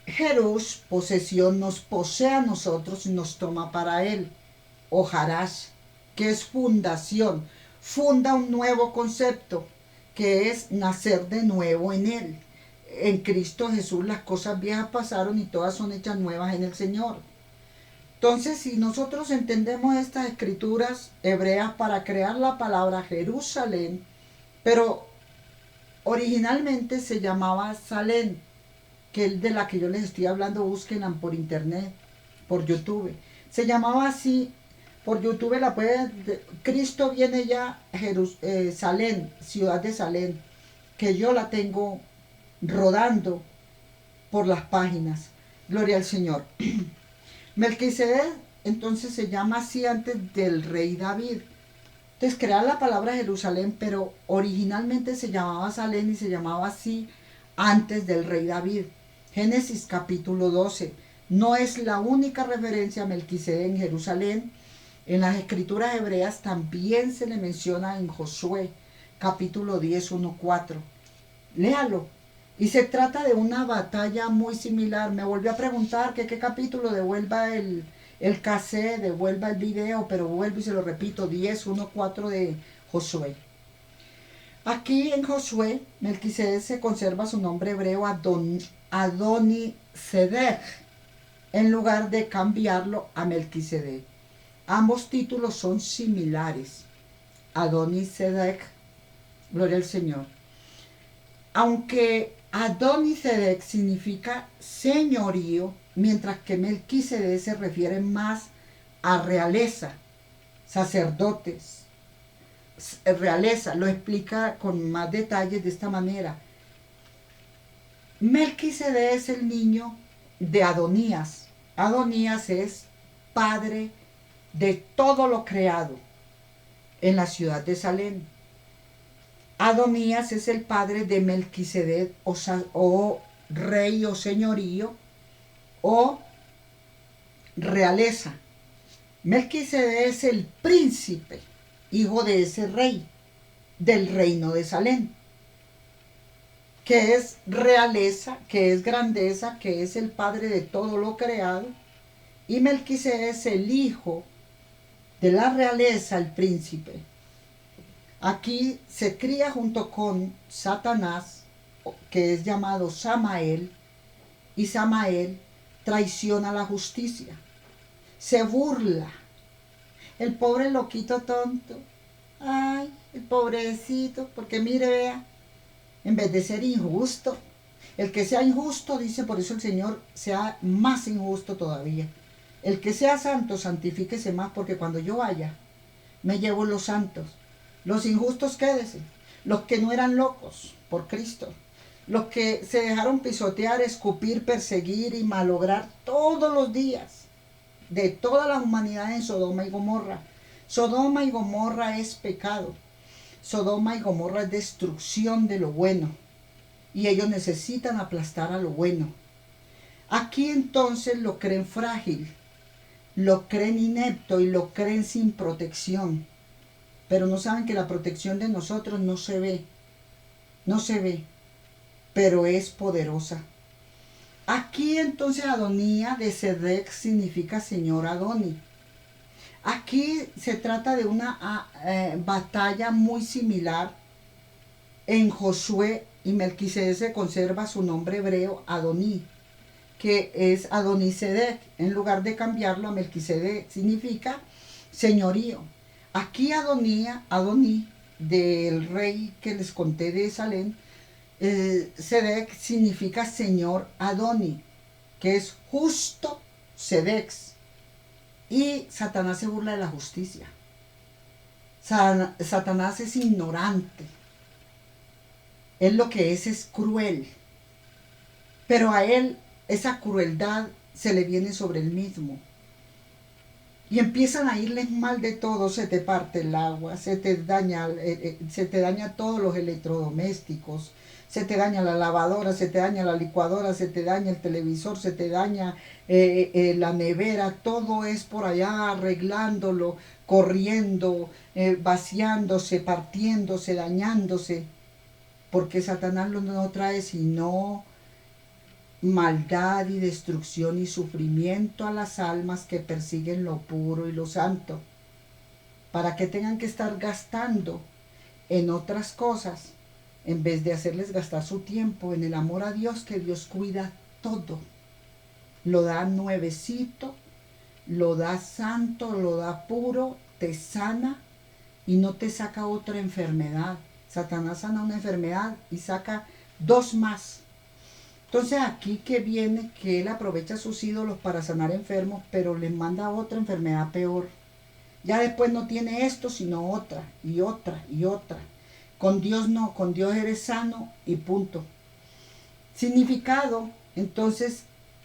Jerús, posesión, nos posee a nosotros y nos toma para él. Ojarash, que es fundación, funda un nuevo concepto, que es nacer de nuevo en él. En Cristo Jesús las cosas viejas pasaron y todas son hechas nuevas en el Señor. Entonces, si nosotros entendemos estas escrituras hebreas para crear la palabra Jerusalén, pero originalmente se llamaba Salén, que es de la que yo les estoy hablando, búsquenla por internet, por YouTube. Se llamaba así, por YouTube la pueden, Cristo viene ya, Salén, ciudad de Salén, que yo la tengo rodando por las páginas. Gloria al Señor. Melquisedec entonces se llama así antes del rey David. Entonces crea la palabra Jerusalén, pero originalmente se llamaba Salén y se llamaba así antes del rey David. Génesis capítulo 12. No es la única referencia a Melquisedec en Jerusalén. En las escrituras hebreas también se le menciona en Josué capítulo 10, 1, 4. Léalo. Y se trata de una batalla muy similar. Me volvió a preguntar que qué capítulo, devuelva el cassette, devuelva el video, pero vuelvo y se lo repito, 10, 1, 4 de Josué. Aquí en Josué, Melquisedec se conserva su nombre hebreo Adonisedec, en lugar de cambiarlo a Melquisedec. Ambos títulos son similares. Adonisedec, gloria al Señor. Aunque Adonisedec significa señorío, mientras que Melquisedec se refiere más a realeza, sacerdotes, realeza. Lo explica con más detalles de esta manera. Melquisedec es el niño de Adonías. Adonías es padre de todo lo creado en la ciudad de Salem. Adonías es el padre de Melquisedec, o rey o señorío o realeza. Melquisedec es el príncipe, hijo de ese rey del reino de Salem, que es realeza, que es grandeza, que es el padre de todo lo creado. Y Melquisedec es el hijo de la realeza, el príncipe. Aquí se cría junto con Satanás, que es llamado Samael, y Samael traiciona la justicia, se burla. El pobre loquito tonto, ay, el pobrecito, porque mire, vea, en vez de ser injusto, el que sea injusto, dice, por eso el Señor sea más injusto todavía. El que sea santo, santifíquese más, porque cuando yo vaya, me llevo los santos. Los injustos quédense, los que no eran locos por Cristo, los que se dejaron pisotear, escupir, perseguir y malograr todos los días de toda la humanidad en Sodoma y Gomorra. Sodoma y Gomorra es pecado. Sodoma y Gomorra es destrucción de lo bueno. Y ellos necesitan aplastar a lo bueno. Aquí entonces lo creen frágil, lo creen inepto y lo creen sin protección. Pero no saben que la protección de nosotros no se ve. No se ve, pero es poderosa. Aquí entonces Adonía de Sedec significa Señor Adoni. Aquí se trata de una batalla muy similar. En Josué y Melquisedec se conserva su nombre hebreo Adoní, que es Adonisedec. En lugar de cambiarlo a Melquisedec, significa señorío. Aquí Adoní, del rey que les conté de Salem, Sedec significa Señor Adoni. que es justo Sedex. Y Satanás se burla de la justicia. Satanás es ignorante. Él lo que es cruel. Pero a él esa crueldad se le viene sobre él mismo. Y empiezan a irles mal de todo, se te parte el agua, se te daña todos los electrodomésticos, se te daña la lavadora, se te daña la licuadora, se te daña el televisor, se te daña la nevera, todo es por allá arreglándolo, corriendo, vaciándose, partiéndose, dañándose, porque Satanás no trae sino maldad y destrucción y sufrimiento a las almas que persiguen lo puro y lo santo, para que tengan que estar gastando en otras cosas, en vez de hacerles gastar su tiempo en el amor a Dios, que Dios cuida todo, lo da nuevecito, lo da santo, lo da puro, te sana y no te saca otra enfermedad. Satanás sana una enfermedad y saca dos más. Entonces aquí que viene que él aprovecha sus ídolos para sanar enfermos, pero les manda otra enfermedad peor. Ya después no tiene esto, sino otra, y otra, y otra. Con Dios no, con Dios eres sano y punto. Significado, entonces,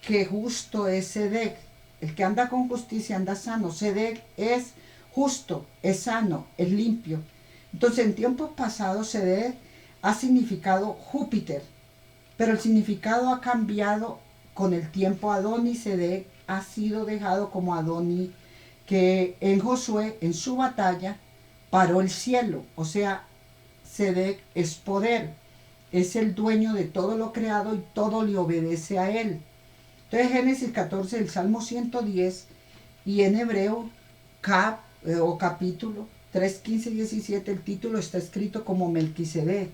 que justo es Sedec. El que anda con justicia anda sano. Sedec es justo, es sano, es limpio. Entonces, en tiempos pasados, Sedec ha significado Júpiter. Pero el significado ha cambiado con el tiempo. Adoni Sedec ha sido dejado como Adoni, que en Josué, en su batalla, paró el cielo. O sea, Sedec es poder, es el dueño de todo lo creado y todo le obedece a él. Entonces Génesis 14, el Salmo 110, y en hebreo, capítulo 3, 15 y 17, el título está escrito como Melquisedec.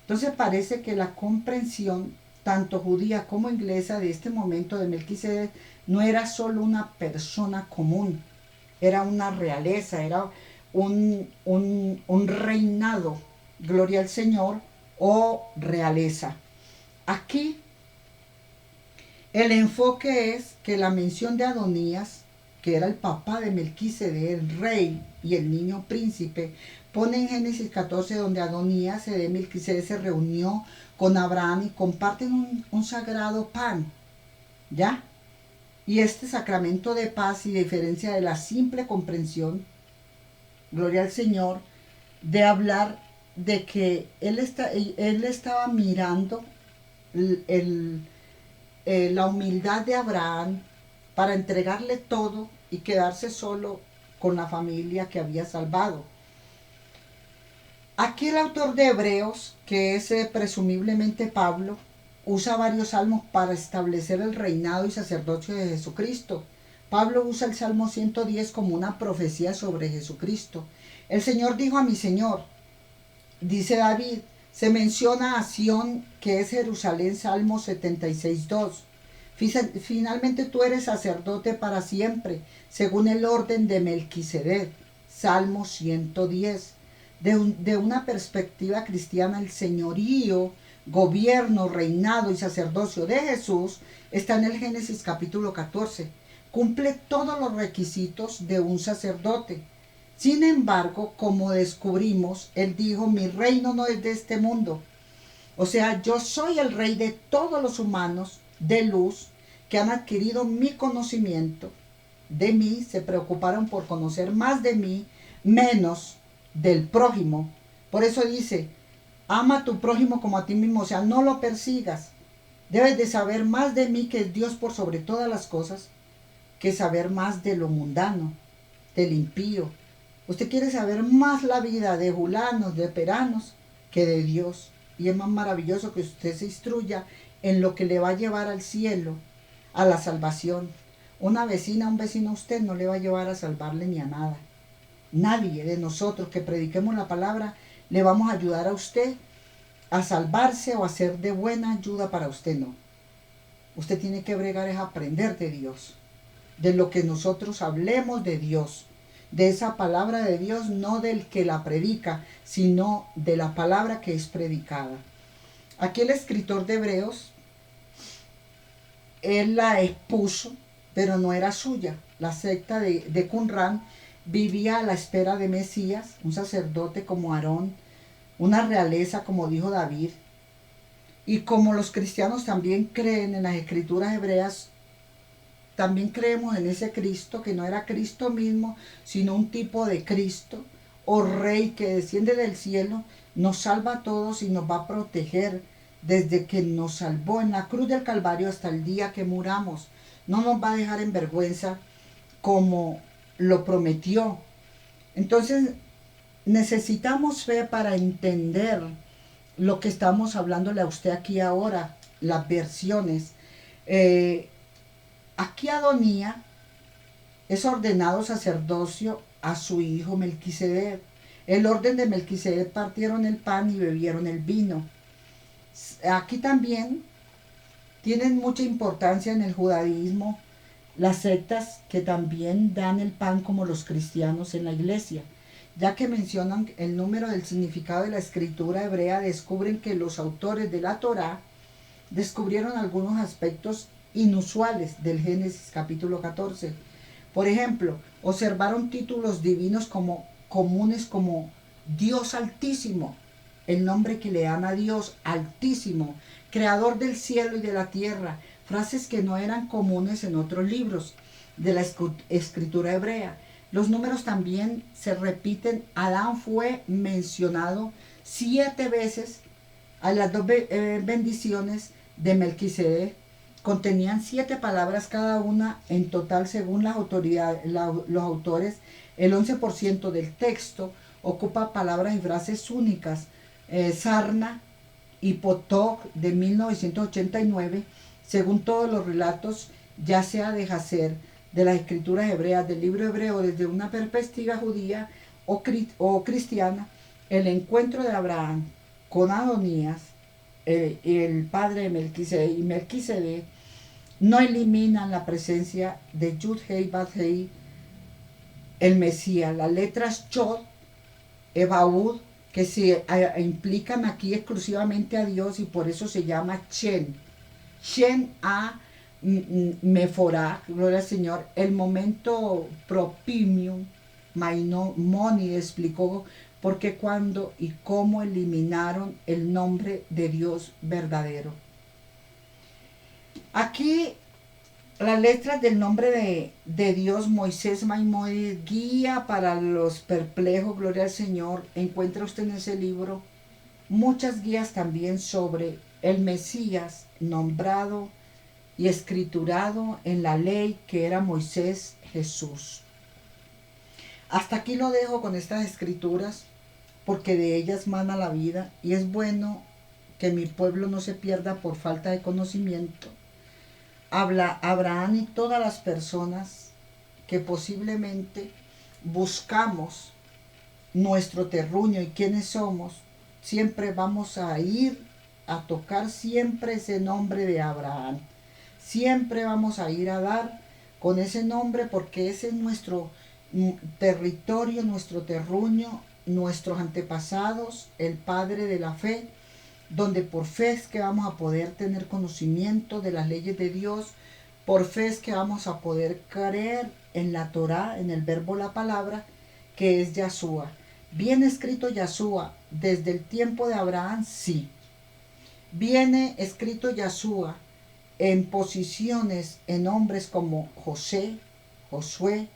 Entonces parece que la comprensión, tanto judía como inglesa, de este momento de Melquisedec, no era solo una persona común, era una realeza, era un reinado, gloria al Señor, o realeza. Aquí el enfoque es que la mención de Adonías, que era el papá de Melquisedec, el rey y el niño príncipe, pone en Génesis 14 donde Adonías de Melquisedec se reunió con Abraham y comparten un sagrado pan, ¿ya? Y este sacramento de paz, y diferencia de la simple comprensión, gloria al Señor, de hablar de que él estaba mirando la humildad de Abraham para entregarle todo y quedarse solo con la familia que había salvado. Aquí el autor de Hebreos, que es presumiblemente Pablo, usa varios salmos para establecer el reinado y sacerdocio de Jesucristo. Pablo usa el Salmo 110 como una profecía sobre Jesucristo. El Señor dijo a mi Señor, dice David, se menciona a Sión, que es Jerusalén, Salmo 76:2. Finalmente tú eres sacerdote para siempre, según el orden de Melquisedec, Salmo 110. De una perspectiva cristiana, el señorío, gobierno, reinado y sacerdocio de Jesús está en el Génesis capítulo 14. Cumple todos los requisitos de un sacerdote. Sin embargo, como descubrimos, él dijo, mi reino no es de este mundo. O sea, yo soy el rey de todos los humanos de luz que han adquirido mi conocimiento de mí, se preocuparon por conocer más de mí, menos del prójimo. Por eso dice, ama a tu prójimo como a ti mismo, o sea, no lo persigas. Debes de saber más de mí, que es Dios por sobre todas las cosas, que saber más de lo mundano, del impío. Usted quiere saber más la vida de julanos, de peranos, que de Dios. Y es más maravilloso que usted se instruya en lo que le va a llevar al cielo, a la salvación. Una vecina, un vecino a usted no le va a llevar a salvarle ni a nada. Nadie de nosotros que prediquemos la palabra le vamos a ayudar a usted a salvarse o a ser de buena ayuda para usted, no. Usted tiene que bregar es aprender de Dios, de lo que nosotros hablemos de Dios, de esa palabra de Dios, no del que la predica, sino de la palabra que es predicada. Aquí el escritor de Hebreos él la expuso, pero no era suya. La secta de Qumran vivía a la espera de Mesías, un sacerdote como Aarón, una realeza como dijo David. Y como los cristianos también creen en las escrituras hebreas, también creemos en ese Cristo, que no era Cristo mismo, sino un tipo de Cristo, o Rey que desciende del cielo, nos salva a todos y nos va a proteger desde que nos salvó en la cruz del Calvario hasta el día que muramos. No nos va a dejar en vergüenza como lo prometió. Entonces necesitamos fe para entender lo que estamos hablándole a usted aquí ahora, las versiones. Aquí Adonía es ordenado sacerdocio a su hijo Melquisedec. El orden de Melquisedec: partieron el pan y bebieron el vino. Aquí también tienen mucha importancia en el judaísmo las sectas que también dan el pan como los cristianos en la iglesia. Ya que mencionan el número del significado de la escritura hebrea, descubren que los autores de la Torá descubrieron algunos aspectos inusuales del Génesis capítulo 14. Por ejemplo, observaron títulos divinos como comunes como Dios Altísimo, el nombre que le dan a Dios Altísimo, Creador del cielo y de la tierra, frases que no eran comunes en otros libros de la escritura hebrea. Los números también se repiten. Adán fue mencionado 7 veces. A las 2 bendiciones de Melquisedec contenían 7 palabras cada una. En total, según las autoridades, los autores, el 11% del texto ocupa palabras y frases únicas. Sarna y Potok de 1989, según todos los relatos, ya sea de Hazer, de las escrituras hebreas, del libro hebreo, desde una perspectiva judía o cristiana, el encuentro de Abraham con Adonías, el padre de Melquisedec y Melquisedec, no eliminan la presencia de Yud-Hei Bad-Hei, el Mesías. Las letras Chod, Ebaud, que se implican aquí exclusivamente a Dios, y por eso se llama Shen. Shen a Meforah, gloria al Señor. El momento propimium, Maimónides explicó por qué, cuándo y cómo eliminaron el nombre de Dios verdadero. Aquí las letras del nombre de Dios, Moisés Maimónides, guía para los perplejos, gloria al Señor. Encuentra usted en ese libro muchas guías también sobre el Mesías nombrado y escriturado en la ley, que era Moisés, Jesús. Hasta aquí lo dejo con estas escrituras, porque de ellas mana la vida, y es bueno que mi pueblo no se pierda por falta de conocimiento. Habla Abraham y todas las personas que posiblemente buscamos nuestro terruño y quiénes somos. Siempre vamos a ir a tocar siempre ese nombre de Abraham. Siempre vamos a ir a dar con ese nombre, porque ese es nuestro territorio, nuestro terruño, nuestros antepasados, el padre de la fe, donde por fe es que vamos a poder tener conocimiento de las leyes de Dios. Por fe es que vamos a poder creer en la Torá, en el verbo, la palabra, que es Yahshua. ¿Viene escrito Yahshua desde el tiempo de Abraham? Sí. ¿Viene escrito Yahshua en posiciones, en hombres como José, Josué,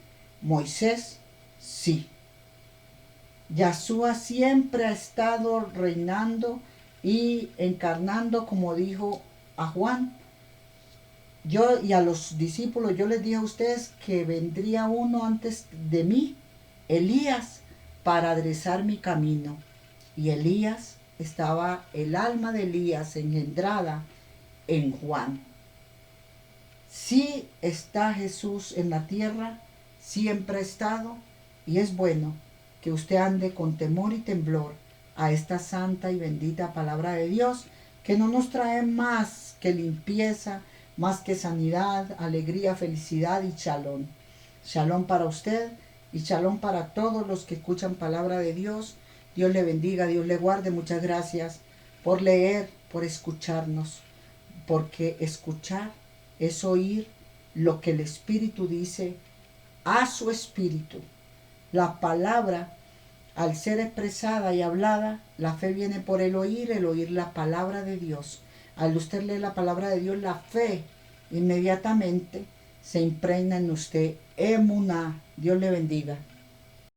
Moisés? Sí. Yahshua siempre ha estado reinando y encarnando, como dijo a Juan. Yo y a los discípulos, yo les dije a ustedes que vendría uno antes de mí, Elías, para aderezar mi camino. Y Elías estaba, el alma de Elías engendrada en Juan. Sí está Jesús en la tierra, siempre ha estado, y es bueno que usted ande con temor y temblor a esta santa y bendita palabra de Dios, que no nos trae más que limpieza, más que sanidad, alegría, felicidad y shalom. Shalom para usted y shalom para todos los que escuchan palabra de Dios. Dios le bendiga, Dios le guarde. Muchas gracias por leer, por escucharnos, porque escuchar es oír lo que el Espíritu dice a su espíritu. La palabra, al ser expresada y hablada, la fe viene por el oír la palabra de Dios. Al usted leer la palabra de Dios, la fe inmediatamente se impregna en usted. Emuná. Dios le bendiga.